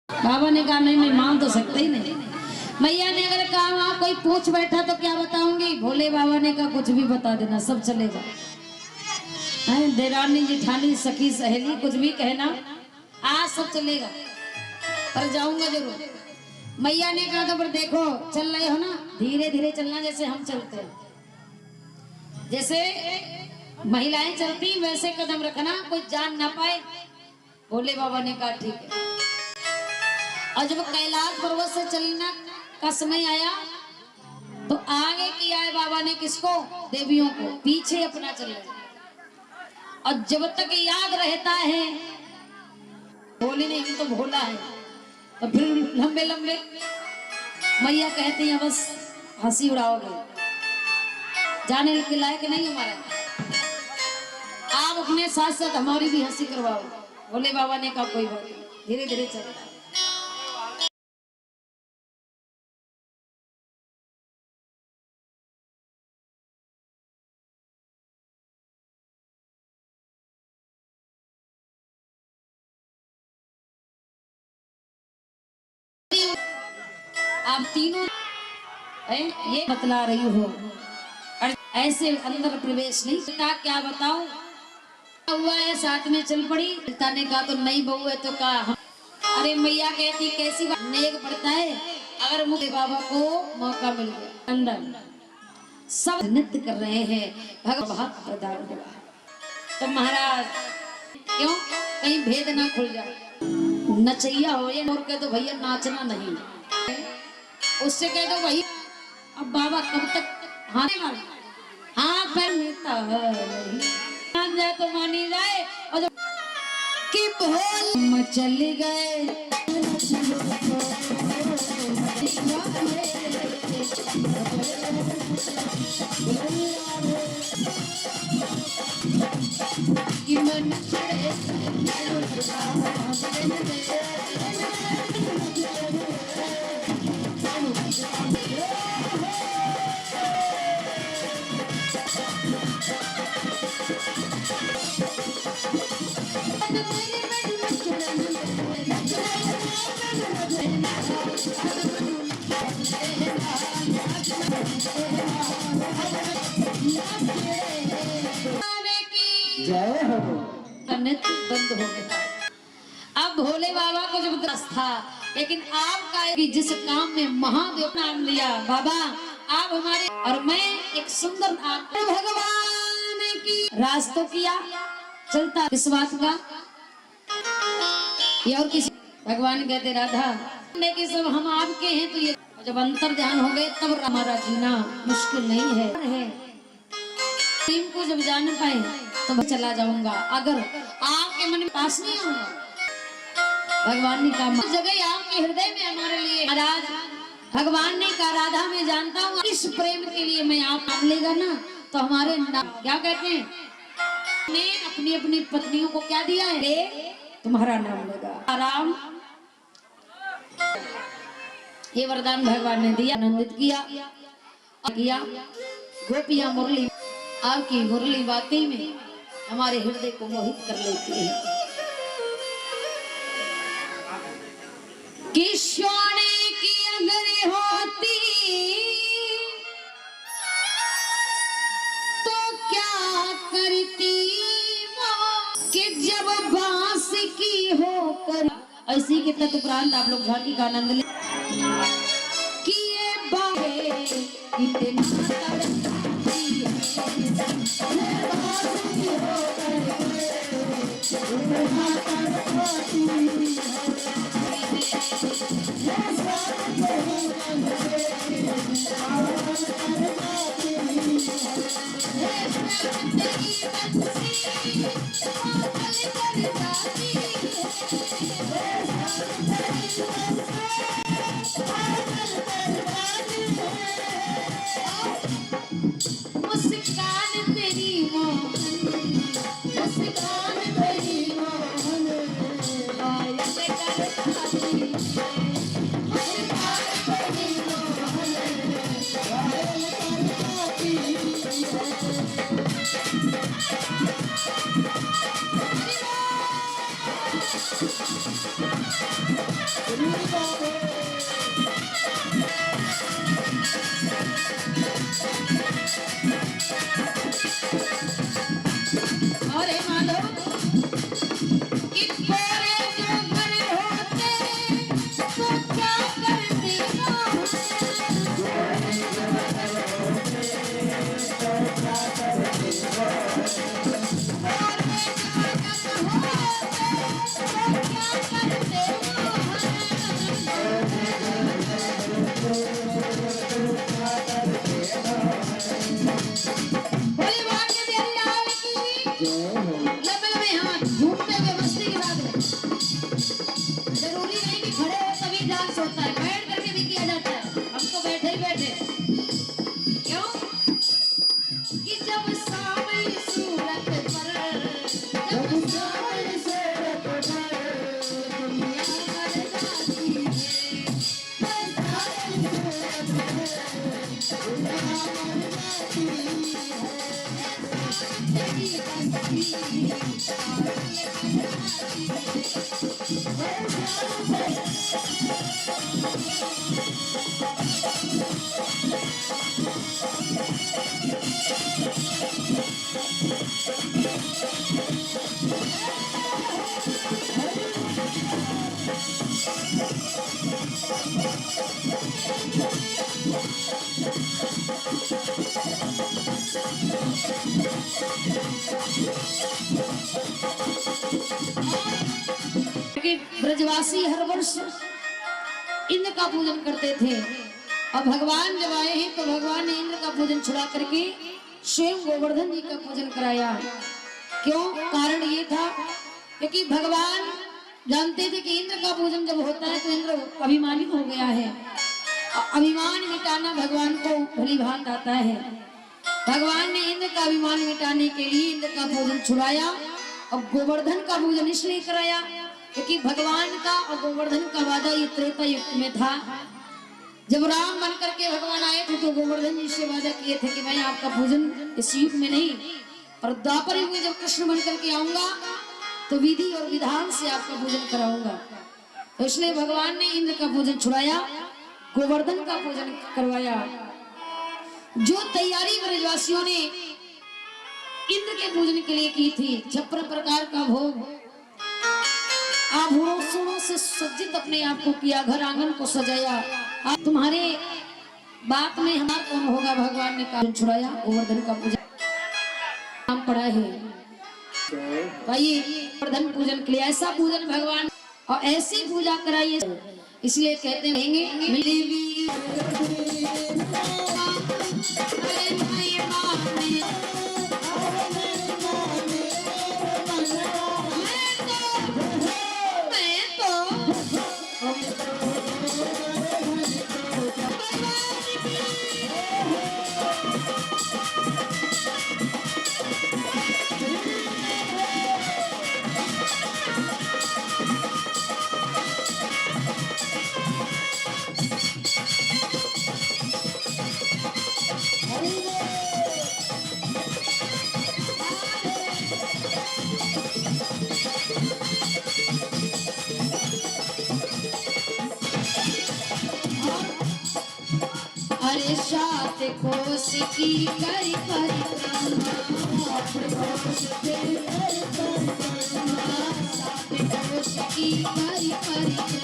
बाबा ने कहा नहीं मैं मान तो सकते ही नहीं। मैया ने अगर कहा वहाँ कोई पूछ बैठा तो क्या बताऊंगी। भोले बाबा ने कहा कुछ भी बता देना सब चलेगा। देरानी जिठानी सखी सहेली कुछ भी कहना आज सब चलेगा पर जाऊंगा जरूर। मैया ने कहा तो पर देखो चल रहे हो ना धीरे धीरे चलना जैसे हम चलते हैं। जैसे महिलाएं चलती वैसे कदम रखना कोई जान ना पाए। भोले बाबा ने कहा ठीक है। और जब कैलाश पर्वत से चलना का समय आया तो आगे किया है बाबा ने किसको देवियों को पीछे अपना चले। और जब तक याद रहता है भोले ने तो भोला है तो फिर लंबे लंबे मैया कहती है बस हंसी उड़ाओगे जाने के लायक नहीं हमारा। आप अपने साथ साथ हमारी भी हंसी करवाओ। भोले बाबा ने कहा कोई बात नहीं धीरे धीरे चलता। आप तीनों ये बतला रही हो ऐसे अंदर प्रवेश नहीं करता। क्या बताऊं हुआ है साथ में चल पड़ी। पिता ने कहा तो नहीं बहू है तो कहा अरे मैया कहती कैसी बात नेक पड़ता है अगर मुझे बाबा को मौका मिल गया। अंदर सब नृत्य कर रहे हैं भगवान प्रदान हुआ तो महाराज क्यों कहीं भेद ना खुल जाए। नचैया हो या मोर कह दो भैया नाचना नहीं उससे कह दो भैया अब बाबा कब तक आने वाला। हाँ फिर नेता मान जाए तो मानी जाए और जब कि भोल मचल गए कि मन जय हो। नेत्र बंद हो गया। अब भोले बाबा को जब दस था, लेकिन आपका कि जिस काम में महादेव नाम लिया बाबा, आप हमारे और मैं एक सुंदर आप भगवान की राज तो किया चलता इस बात का ये और किसी भगवान कहते राधा कि सब हम आपके हैं, तो ये जब अंतर ध्यान हो गए तब हमारा जीना मुश्किल नहीं है। प्रेम को जब जान पाए तो मैं चला जाऊंगा, अगर आपके मन में पास नहीं होगा। भगवान ने कहा जगह आपके हृदय में हमारे लिए महाराज, भगवान ने कहा राधा मैं जानता हूँ इस प्रेम के लिए मैं आप नाम लेगा ना तो हमारे नाम क्या कहते हैं, ने अपनी अपनी पत्नियों को क्या दिया है, ले तुम्हारा नाम लेगा आराम। ये वरदान भगवान ने दिया, आनंदित किया गोपियां मुरली, आपकी मुरली वाकई में हमारे हृदय को मोहित कर लेती है। कि सोने की अगर होती तो क्या करती वो, कि जब बांस की होकर ऐसी के तत्परांत आप लोग झांकी का आनंद ले कि ये बाबे इतने ब्रजवासी हर वर्ष इंद्र का पूजन करते थे, और भगवान जब आए हैं तो भगवान ने इंद्र का पूजन छुड़ा करके स्वयं गोवर्धन जी का पूजन कराया। क्यों? कारण ये था क्योंकि भगवान जानते थे कि इंद्र का पूजन जब होता है तो इंद्र अभिमानी हो गया है, अभिमान मिटाना भगवान को भली भांत आता है। भगवान ने इंद्र का अभिमान मिटाने के लिए इंद्र का पूजन छुड़ाया और गोवर्धन का पूजन इसलिए कराया क्योंकि भगवान का और गोवर्धन का वादा ये त्रेता युग में था। जब राम बन करके भगवान आए थे तो गोवर्धन जी से वादा किए थे कि मैं आपका पूजन इस युग में नहीं, पर द्वापर युग में जब कृष्ण बन करके आऊंगा तो विधि और विधान से आपका पूजन कराऊंगा। तो इसलिए भगवान ने इंद्र का पूजन छुड़ाया, गोवर्धन का पूजन करवाया। जो तैयारी ब्रजवासियों ने इंद्र के पूजन के लिए की थी। 56 प्रकार का भोग आभूषणों से सज्जित अपने आप को किया, घर आंगन को सजाया। अब तुम्हारे बात में हमारा कौन होगा? भगवान ने कहा छुड़ाया, गोवर्धन का पूजन नाम पड़ा है भाई। गोवर्धन पूजन के लिए ऐसा पूजन भगवान और ऐसी पूजा कराइए, इसलिए कहते हैं मेरी भी अरे सात कोस की करी परिक्रमा, सात कोस की करी परिक्रमा,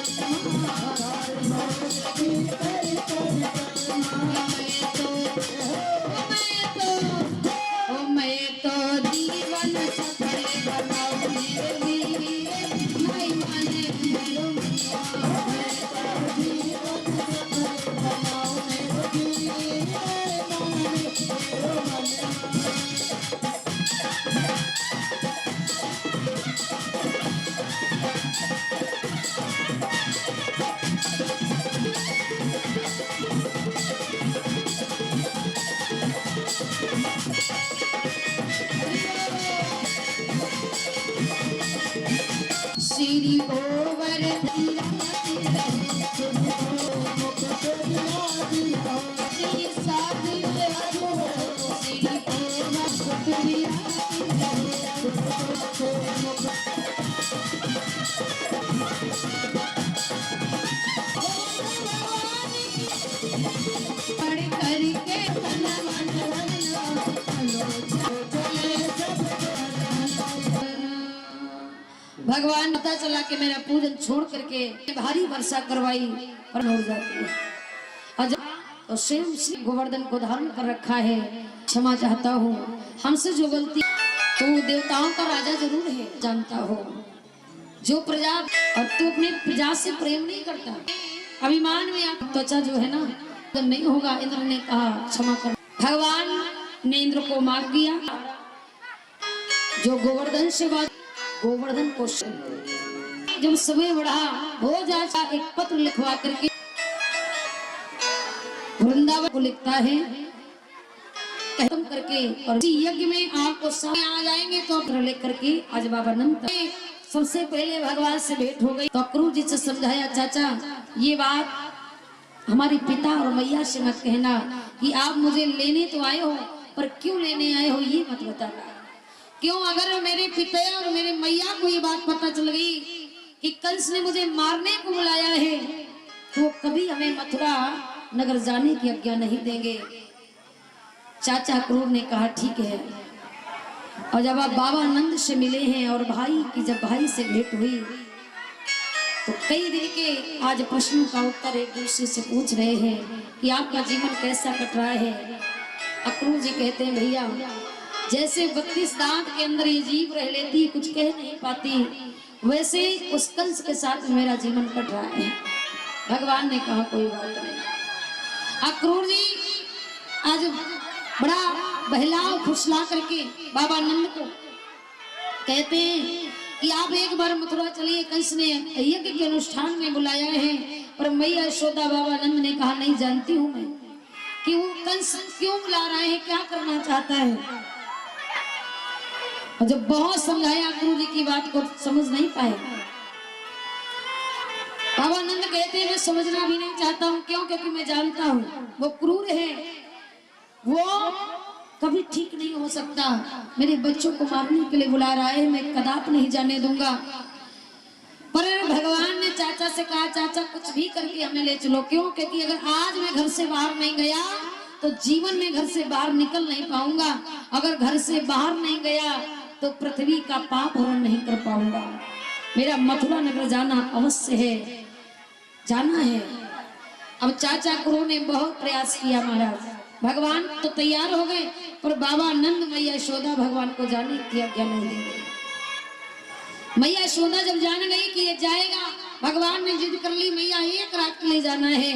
मैं तो दीवन सफल बनाऊं मेरे वीर, नहीं माने मेरो श्री गोवर्धन भगवान पता चला कि मेरा पूजन छोड़ करके भारी वर्षा करवाई और उड़ जाती है। और तो स्वयं श्री गोवर्धन को धारण कर रखा है। क्षमा चाहता हूँ, हमसे जो गलती, तो देवताओं का राजा जरूर है, जानता हो, जो प्रजा, और तू अपने प्रजा से प्रेम नहीं करता, अभिमान में आप त्वचा जो है ना तो नहीं होगा। इंद्र ने कहा क्षमा कर। भगवान ने इंद्र को मार दिया। जो गोवर्धन से बात, गोवर्धन को जब समय बढ़ा हो जाता, एक पत्र लिखवा करके वृंदावन को लिखता है, खत्म करके, और यज्ञ में आपको समय आ जाएंगे तो पत्र लिख करके आज बाबा नंद सबसे पहले भगवान से भेंट हो गई। तो क्रूर जी से समझाया, चाचा ये बात हमारे पिता और मैया से मत कहना कि आप मुझे लेने तो आए हो, पर क्यों लेने आए हो ये मत बताना। क्यों? अगर मेरे पिता और मेरे मैया को ये बात पता चल गई कि कंस ने मुझे मारने को बुलाया है, तो वो कभी हमें मथुरा नगर जाने की आज्ञा नहीं देंगे। चाचा क्रूर ने कहा ठीक है। और जब आप बाबा नंद से मिले हैं और भाई की जब भाई से भेंट हुई, तो कई दिन के आज प्रश्न का उत्तर एक दूसरे से पूछ रहे हैं कि आपका जीवन कैसा कट रहा है। अक्रूर जी कहते हैं, भैया जैसे 32 दांत के अंदर ये जीव रह लेती, कुछ कह नहीं पाती, वैसे उस कंस के साथ मेरा जीवन कट रहा है। भगवान ने कहा कोई बात नहीं। अक्रूर जी आज बड़ा बहलाव फुसला करके बाबा नंद को कहते हैं कि आप एक बार मथुरा चलिए, कंस ने यज्ञ के अनुष्ठान में बुलाया है। पर मैया यशोदा बाबा नंद ने कहा नहीं जानती हूँ मैं कि वो कंस क्यों बुला रहा है, क्या करना चाहता है। और जब बहुत समझाया गुरु जी की बात को समझ नहीं पाए। बाबा नंद कहते हैं मैं समझना भी नहीं चाहता हूँ, क्यों? क्योंकि मैं जानता हूँ वो क्रूर है, वो कभी ठीक नहीं हो सकता। मेरे बच्चों को मारने के लिए बुला रहा है, मैं कदापि नहीं जाने दूंगा। पर भगवान ने चाचा से कहा चाचा कुछ भी करके हमें ले चलो। क्यों? क्योंकि अगर आज मैं घर से बाहर नहीं गया तो जीवन में घर से बाहर निकल नहीं पाऊंगा। अगर घर से बाहर नहीं गया तो पृथ्वी का पाप हरण नहीं कर पाऊंगा। मेरा मथुरा नगर जाना अवश्य है, जाना है। अब चाचा क्रू ने बहुत प्रयास किया महाराज, भगवान तो तैयार हो गए, पर बाबा नंद मैया यशोदा भगवान को जाने की आज्ञा नहीं दे गई। मैया यशोदा जब जान गई कि ये जाएगा, भगवान ने जिद कर ली, मैया एक रात के लिए जाना है,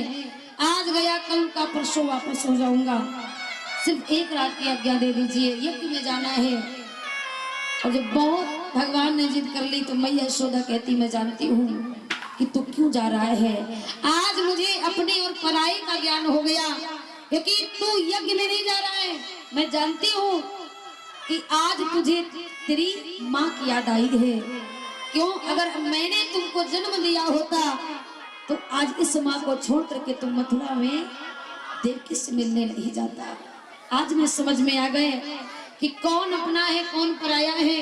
आज गया कल का परसों वापस हो जाऊंगा, सिर्फ एक रात की आज्ञा दे दीजिए, यज्ञ में जाना है। और जब बहुत भगवान ने जिद कर ली तो मैया यशोदा कहती, मैं जानती हूँ कि तू क्यों जा रहा है। आज मुझे अपने और पराई का ज्ञान हो गया, क्योंकि तू यज्ञ में नहीं जा रहा है। मैं जानती हूँ कि आज तुझे तेरी माँ की याद आई है। क्यों? अगर मैंने तुमको जन्म दिया होता तो आज इस माँ को छोड़ करके तुम मथुरा में देवकी से मिलने नहीं जाता। आज मैं समझ में आ गए कि कौन अपना है कौन पराया है।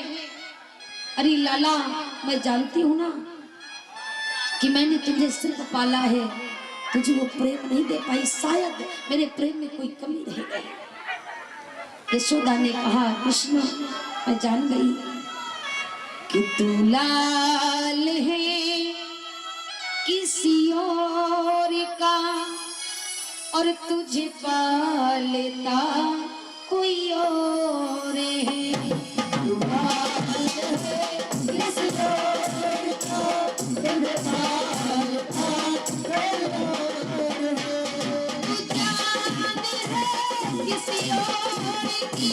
अरे लाला, मैं जानती हूँ ना कि मैंने तुझे सिर्फ पाला है, तुझे वो प्रेम नहीं दे पाई, शायद मेरे प्रेम में कोई कमी रह गई। यशोदा ने कहा, कृष्ण मैं जान गई कि तू लाल है किसी और का और तुझे पालता कोई और है। तू लाल है किसी और का, तुझे पालता कोई और है। तू जान है किसी और की,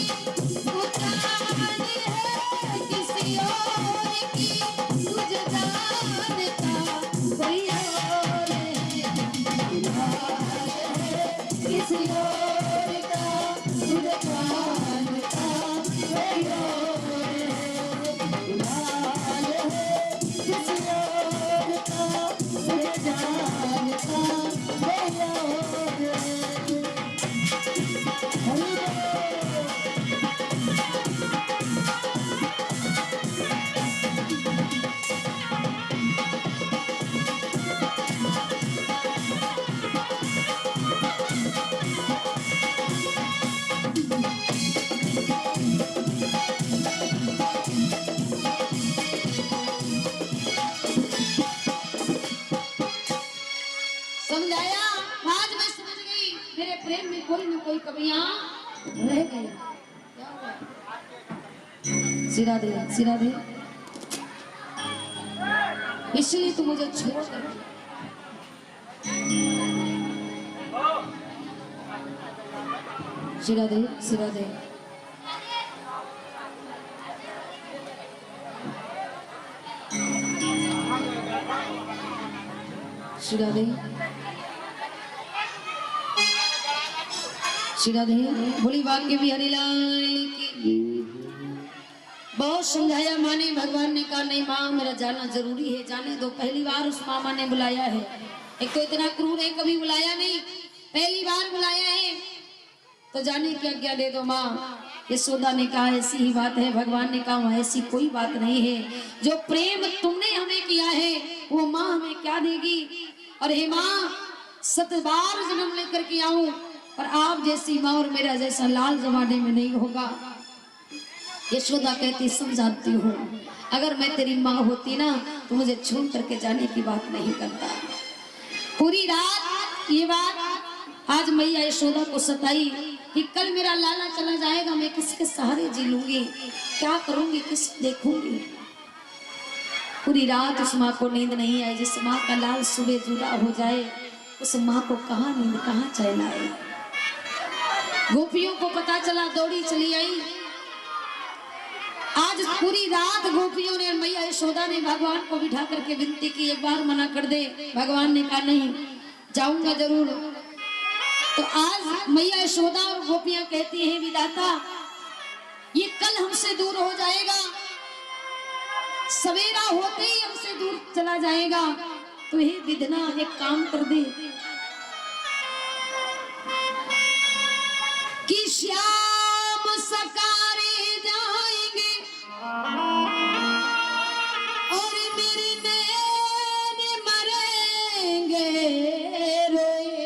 तू जान है किसी और की, तुझे जानता कोई और है। तू लाल है किसी और का, तुझे जानता कोई और है। तू लाल है किसी और का, तुझे जानता कोई और है। समझाया, आज मैं समझ गई मेरे प्रेम में कोई न कोई कमियां रह गई। सिरा दे, सिरा दे, इसलिए तू मुझे छोड़ दे। सिरा दे, सिरा दे। सिरा दे, सिरा दे। बोली भाग्य बिहारी लाल की। बहुत समझाया माने, भगवान ने कहा नहीं माँ मेरा जाना जरूरी है, जाने दो। पहली बार उस मामा ने बुलाया है, एक तो इतना क्रूर है, कभी बुलाया नहीं, पहली बार बुलाया है, तो जाने की आज्ञा दे दो माँ। यशोदा ने कहा ऐसी ही बात है। भगवान ने कहा ऐसी कोई बात नहीं है, जो प्रेम तुमने हमें किया है वो माँ हमें क्या देगी। और हे माँ, 7 बार जन्म लेकर के आऊं पर आप जैसी माँ और मेरा जैसा लाल जमाने में नहीं होगा। यशोदा कहती समझाती हूँ, अगर मैं तेरी माँ होती ना तो मुझे छोड़ करके जाने की बात नहीं करता। पूरी रात ये बात आज मैया यशोदा को सताई कि कल मेरा लाला चला जाएगा, मैं किसके सहारे जी लूंगी, क्या करूंगी, किस देखूंगी। पूरी रात उस माँ को नींद नहीं आई। जिस माँ का लाल सुबह जुदा हो जाए उस माँ को कहाँ नींद, कहाँ चैन आए। गोपियों को पता चला, दौड़ी चली आई। आज पूरी रात गोपियों ने, मैया यशोदा ने भगवान को बिठा करके विनती की, एक बार मना कर दे। भगवान ने कहा नहीं, जाऊंगा जरूर। तो आज मैया यशोदा और गोपियां कहती हैं विधाता ये कल हमसे दूर हो जाएगा, सवेरा होते ही हमसे दूर चला जाएगा, तो हे विधना एक काम कर दे कि श्याम सकारे जाएंगे और मेरे नैन मरेंगे रोए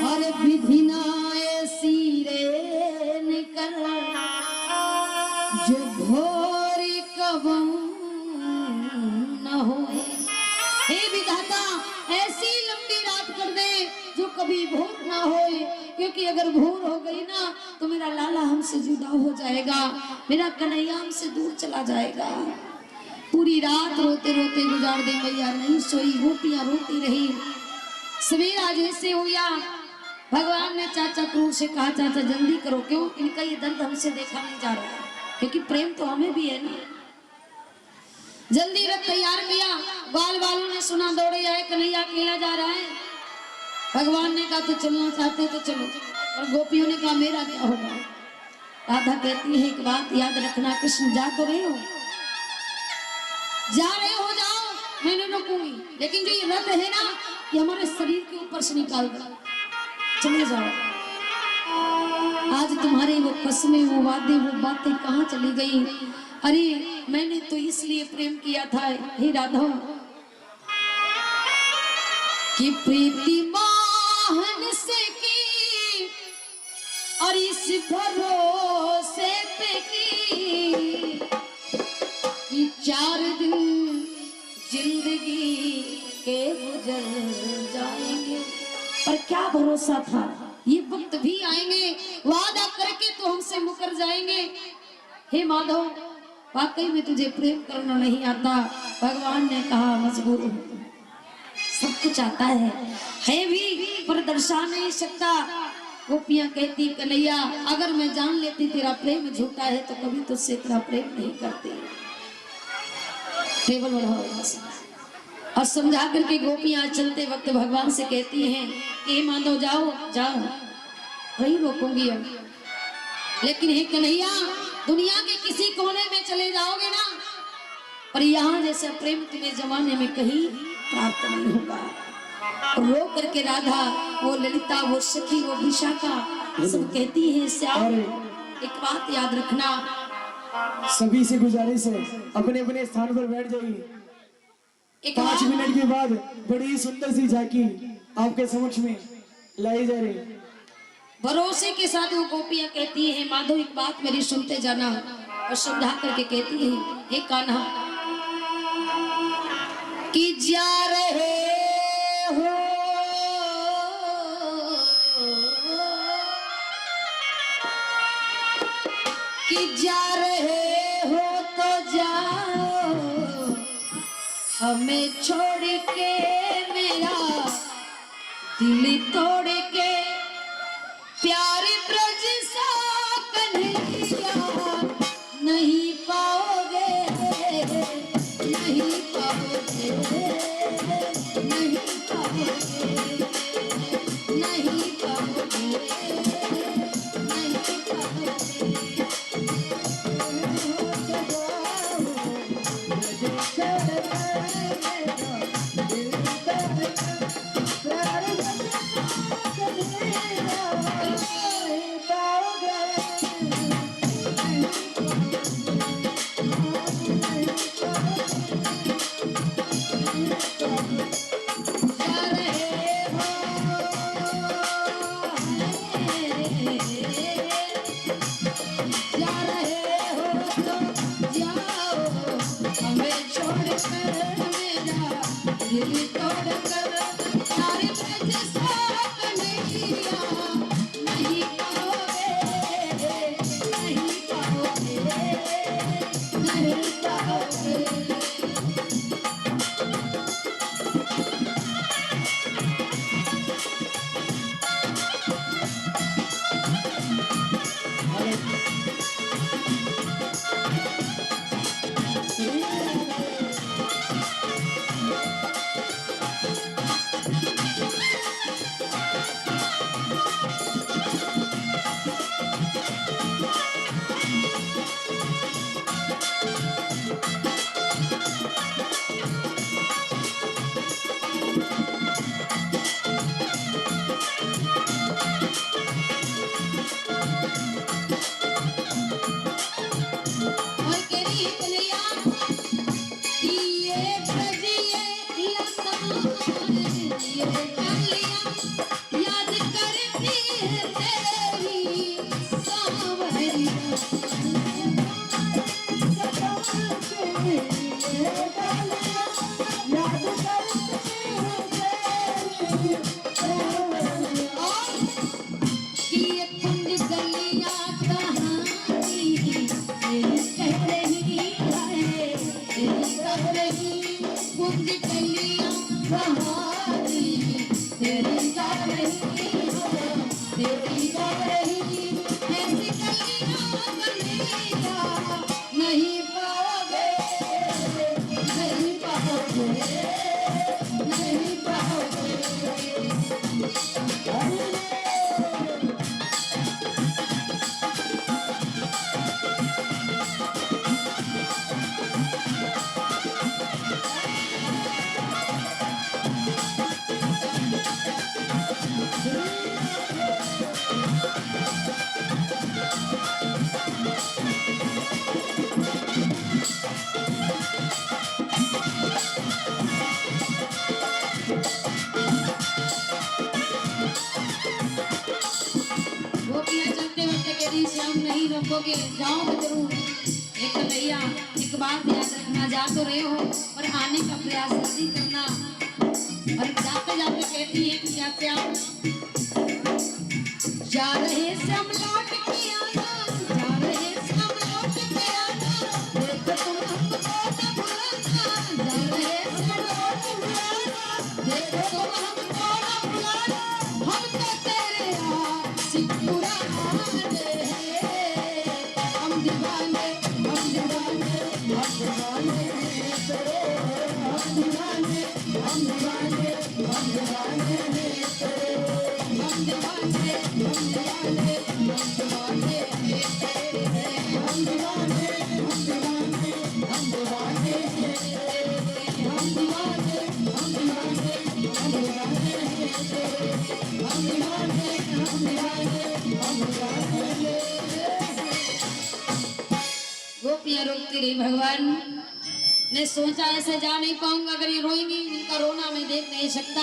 और कभी भूर ना होए, क्योंकि अगर भूर हो गई ना तो मेरा लाला हमसे जुदा हो जाएगा, मेरा कन्हैया हमसे दूर चला जाएगा। पूरी रात रोते रोते गुजार दी मैया, नहीं सोई, गोपियां रोती रही। सवेरा जैसे हुआ, भगवान ने चाचा क्रूर से कहा, चाचा जल्दी करो, क्यों इनका ये दर्द हमसे देखा नहीं जा रहा, क्योंकि प्रेम तो हमें भी है ना। जल्दी रथ तैयार किया, ग्वाल वालों ने सुना, दौड़े आए, कन्हैया अकेला जा रहा है। भगवान ने कहा तो चलना चाहते तो चलो, और गोपियों ने कहा मेरा क्या होगा। राधा कहती है एक बात याद रखना, कृष्ण जा तो रहे हो, जा रहे हो जाओ, मैं नहीं रोकूंगी, लेकिन जो ये रथ है ना ये हमारे शरीर के ऊपर से निकाल दो, चले जाओ। आज तुम्हारे वो कसमें, वो वादे, वो बातें कहाँ चली गई। अरे मैंने तो इसलिए प्रेम किया था हे राधा कि प्रीति मोहन से की, और इस भरोसे पे की कि 4 दिन जिंदगी के गुजर जाएंगे। पर क्या भरोसा था, ये वक्त भी आएंगे, वादा करके तो हमसे मुकर जाएंगे। हे माधव, वाकई में तुझे प्रेम करना नहीं आता। भगवान ने कहा मजबूर हूं, सब कुछ आता है भी पर दर्शा नहीं सकता। गोपियां कहती कन्हैया अगर मैं जान लेती तेरा प्रेम झूठा है तो कभी तुझसे इतना प्रेम नहीं करती। टेबल बढ़ाओ। और समझा करके गोपियां चलते वक्त भगवान से कहती हैं कि माधव जाओ जाओ, नहीं रोकूंगी अब, लेकिन हे कन्हैया दुनिया के किसी कोने में चले जाओगे ना, पर यहाँ जैसा प्रेम तुम्हें जमाने में कहीं प्राप्त नहीं होगा। रो करके राधा, वो ललिता, वो सखी, वो विशाखा सब कहती है श्याम एक बात याद रखना। सभी से गुजारिश है अपने अपने स्थान पर बैठ जाइए। 5 मिनट के बाद बड़ी सुंदर सी झांकी आपके समक्ष में लाई जा रही है। भरोसे के साथ वो गोपियां कहती हैं माधव एक बात मेरी सुनते जाना, और समझा करके कहती है हे कान्हा कि जा रहे हो कि जा रहे हो तो जाओ, हमें छोड़ के मेरा दिल तोड़ के, प्यारे ब्रज सा कन्हैया नहीं पाओगे, नहीं पाओगे, नहीं पाओगे, नहीं पाओगे, नहीं पाओगे। रही हूँ, तेरी गा रही, ऐसी कलियां कलियां नहीं पाओगे, नहीं पाओगे, नहीं पाओगे। गोपियां चलते वक्त कह रही श्याम नहीं रखोगे, जाओगे जरूर। एक भैया एक बात याद रखना, जा तो रहे हो पर आने का प्रयास नहीं करना। और जाते जाते कहती है कि क्या श्याम, जा रहे श्याम लौट के आना, जा रहे श्याम लौट के आना, देखो तुम हमको न भुलाना, जा रहे श्याम लौट के आना, देखो तुम हमको न भुलाना, हम तो तेरे आशिक पुराने हैं, हम दीवाने, हम दीवाने, हम दीवाने हैं तेरे, हम दीवाने, हम दीवाने, हम दीवाने हैं तेरे, हम दीवाने, हम दीवाने, हम दीवाने हैं तेरे, हम दीवाने, हम दीवाने, हम दीवाने हैं तेरे, हम दीवाने, हम दीवाने, हम दीवाने हैं तेरे, हम दीवाने, हम दीवाने, हम दीवाने हैं तेरे। गोपियां रोकती रही। भगवान ने सोचा ऐसे जा नहीं पाऊंगा, अगर ये रोएंगी इनका रोना मैं देख नहीं सकता।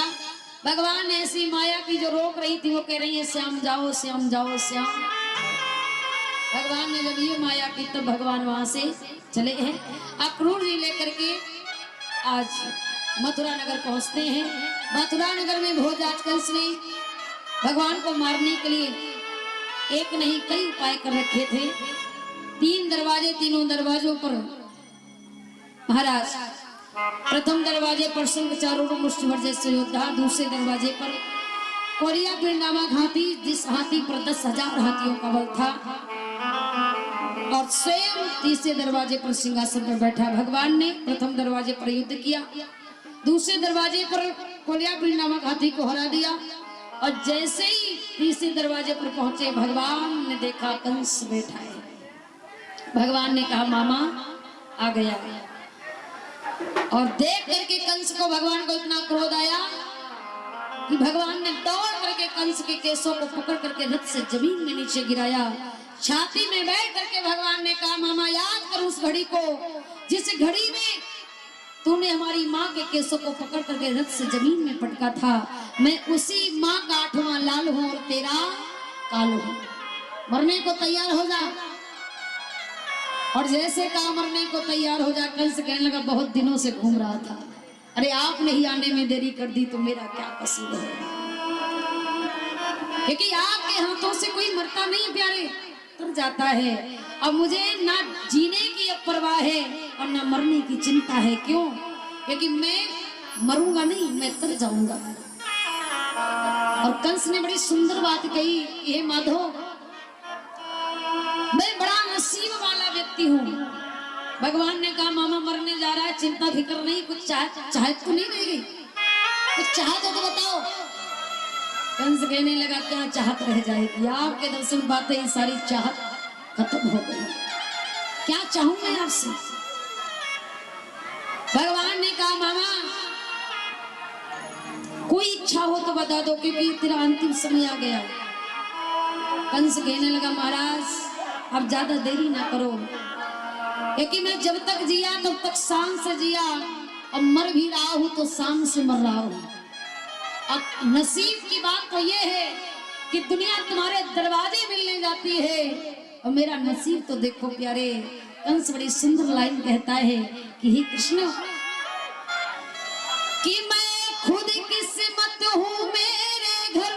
भगवान ने ऐसी माया की जो रोक रही थी, वो कह रही है श्याम जाओ, श्याम जाओ, श्याम। भगवान ने जब ये माया की तब भगवान वहां से चले हैं। अक्रूर जी लेकर के आज मथुरा नगर पहुंचते हैं। मथुरा नगर में भोजराज कंस ने भगवान को मारने के लिए एक नहीं कई उपाय कर रखे थे। 3 दरवाजे, तीनों दरवाजों पर महाराज, प्रथम दरवाजे पर सिंह चारों मुष्टिभर जैसे योद्धा, दूसरे दरवाजे पर कोरिया पीड़ नामक हाथी, जिस हाथी पर 10,000 हाथियों का बल था, और स्वयं तीसरे दरवाजे पर सिंहासन पर बैठा। भगवान ने प्रथम दरवाजे पर युद्ध किया, दूसरे दरवाजे पर कोरिया पीड़ नामक हाथी को हरा दिया, और जैसे ही तीसरे दरवाजे पर पहुंचे भगवान ने देखा कंस बैठा है। भगवान ने कहा मामा आ गया, और देख करके कंस को, भगवान को इतना क्रोध आया कि भगवान ने दौड़ करके कंस के केसों को पकड़ करके रथ से जमीन में नीचे गिराया। छाती में बैठ करके भगवान ने कहा मामा याद कर उस घड़ी को, जिस घड़ी में तूने हमारी माँ के केसों को पकड़ करके रथ से जमीन में पटका था। मैं उसी माँ का 8वां लाल हूँ और तेरा काल हूँ। मरने को तैयार हो जा। और जैसे कहा मरने को तैयार हो जा, कंस कहने लगा बहुत दिनों से घूम रहा था, अरे आपने ही आने में देरी कर दी तो मेरा क्या कसूर है, क्योंकि आपके हाथों से कोई मरता नहीं प्यारे, तर जाता है। अब मुझे ना जीने की अब परवाह है और ना मरने की चिंता है। क्यों? क्योंकि मैं मरूंगा नहीं, मैं तर जाऊंगा। और कंस ने बड़ी सुंदर बात कही, ये माधव मैं बड़ा नसीब वाला व्यक्ति हूँ। भगवान ने कहा मामा मरने जा रहा है, चिंता फिक्र नहीं, कुछ चाहत तो नहीं रहेगी, कुछ चाहत हो तो बताओ। कंस कहने लगा क्या चाहत रह जाएगी, आपके दर्शन पाते ही सारी चाहत खत्म हो गई, क्या चाहूं मैं आपसे। भगवान ने कहा मामा कोई इच्छा हो तो बता दो, क्योंकि तेरा अंतिम समय आ गया। कंस कहने लगा महाराज अब ज्यादा देरी ना करो, क्योंकि मैं जब तक जिया तब तक शान से जिया, अब मर भी रहा हूं तो शान से मर रहा हूं। अब नसीब की बात तो ये है कि दुनिया तुम्हारे दरवाजे मिलने जाती है, और मेरा नसीब तो देखो प्यारे। कंस बड़ी सुंदर लाइन कहता है कि हे कृष्ण, कि मैं खुद किस्मत हूँ मेरे घर,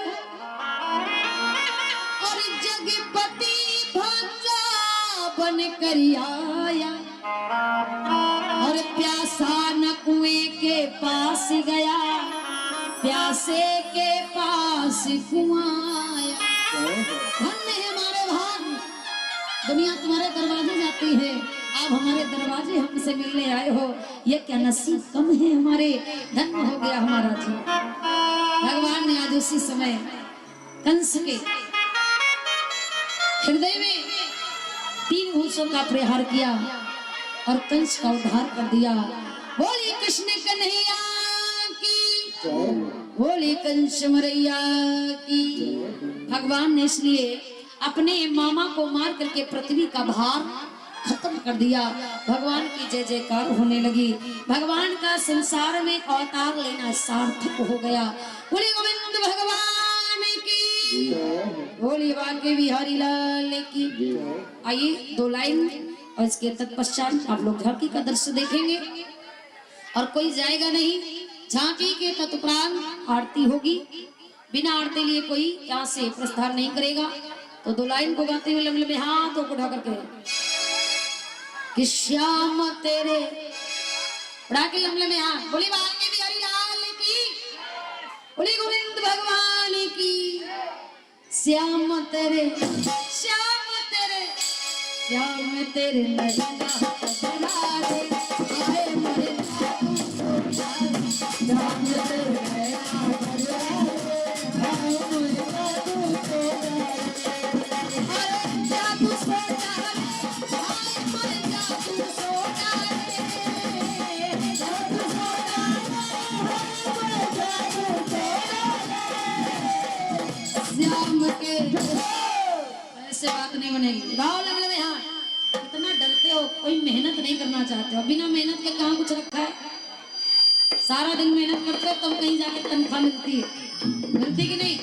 और जगपति भांजा बन कर आया, और प्यासा न कुएं के पास गया, प्यासे के पास से कुआया। धन्य है हमारे भाग, दुनिया तुम्हारे दरवाजे जाती है, आप हमारे दरवाजे हमसे मिलने आए हो, ये क्या नसीब कम है हमारे, धन्य हो गया हमारा जी। भगवान ने आज उसी समय कंस के हृदय में 3 घूंसों का प्रहार किया और कंस का उद्धार कर दिया। बोलिए कृष्ण कन्हैया की, बोलिए कंस मरैया की। भगवान ने इसलिए अपने मामा को मार करके पृथ्वी का भार खत्म कर दिया। भगवान की जय जयकार होने लगी, भगवान का संसार में अवतार लेना सार्थक हो गया। बोलिए गोविंद भगवान की, बोलिए बांके बिहारी लाल की। आइए 2 लाइन और इसके तत्पश्चात आप लोग झांकी का दृश्य देखेंगे और कोई जाएगा नहीं। झांकी के तत्परांत आरती होगी, बिना आरती लिए कोई यहाँ से प्रस्थान नहीं करेगा। तो 2 लाइन को गाते हुए लंबे हाथों को उठा करके कि श्याम तेरे, उड़ा के लंबे हाथ, बोली बांके बिहारी लाल की, बोली गोविंद भगवान की। श्याम तेरे, श्याम तेरे, श्याम तेरे नैना कजरा रे, आए मोरे श्याम तेरे नैना कजरा रे, आए मोरे जादू सोना रे, आए मोरे जादू सोना रे, जादू सोना रे, आए मोरे जादू सोना रे। श्याम के ऐसे बात नहीं बनेगी। गाओ लग लगे हाँ, इतना डरते हो, कोई मेहनत नहीं करना चाहते हो। बिना मेहनत के कहाँ कुछ रखा है, सारा दिन मेहनत करते हो तब कहीं जाके तनख्वाह मिलती है, मिलती कि नहीं।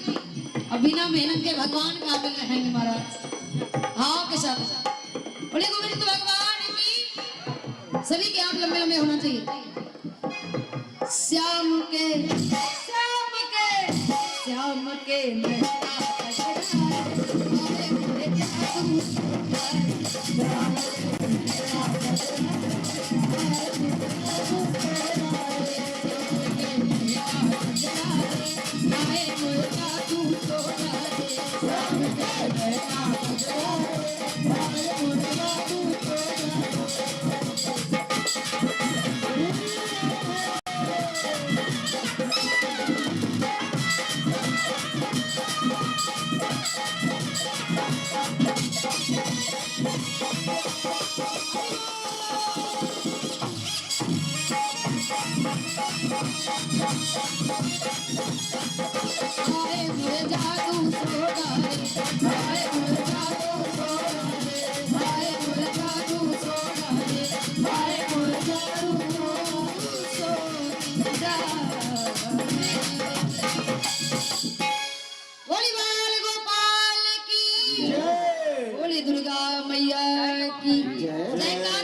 अब बिना मेहनत के भगवान कहाँ मिल रहेंगे महाराज। हाँ के साथ बोले गोविंद भगवान की। सभी के हाथ लंबे लंबे होना चाहिए। श्याम के, श्याम के, श्याम के दुर्गा मैया की जय।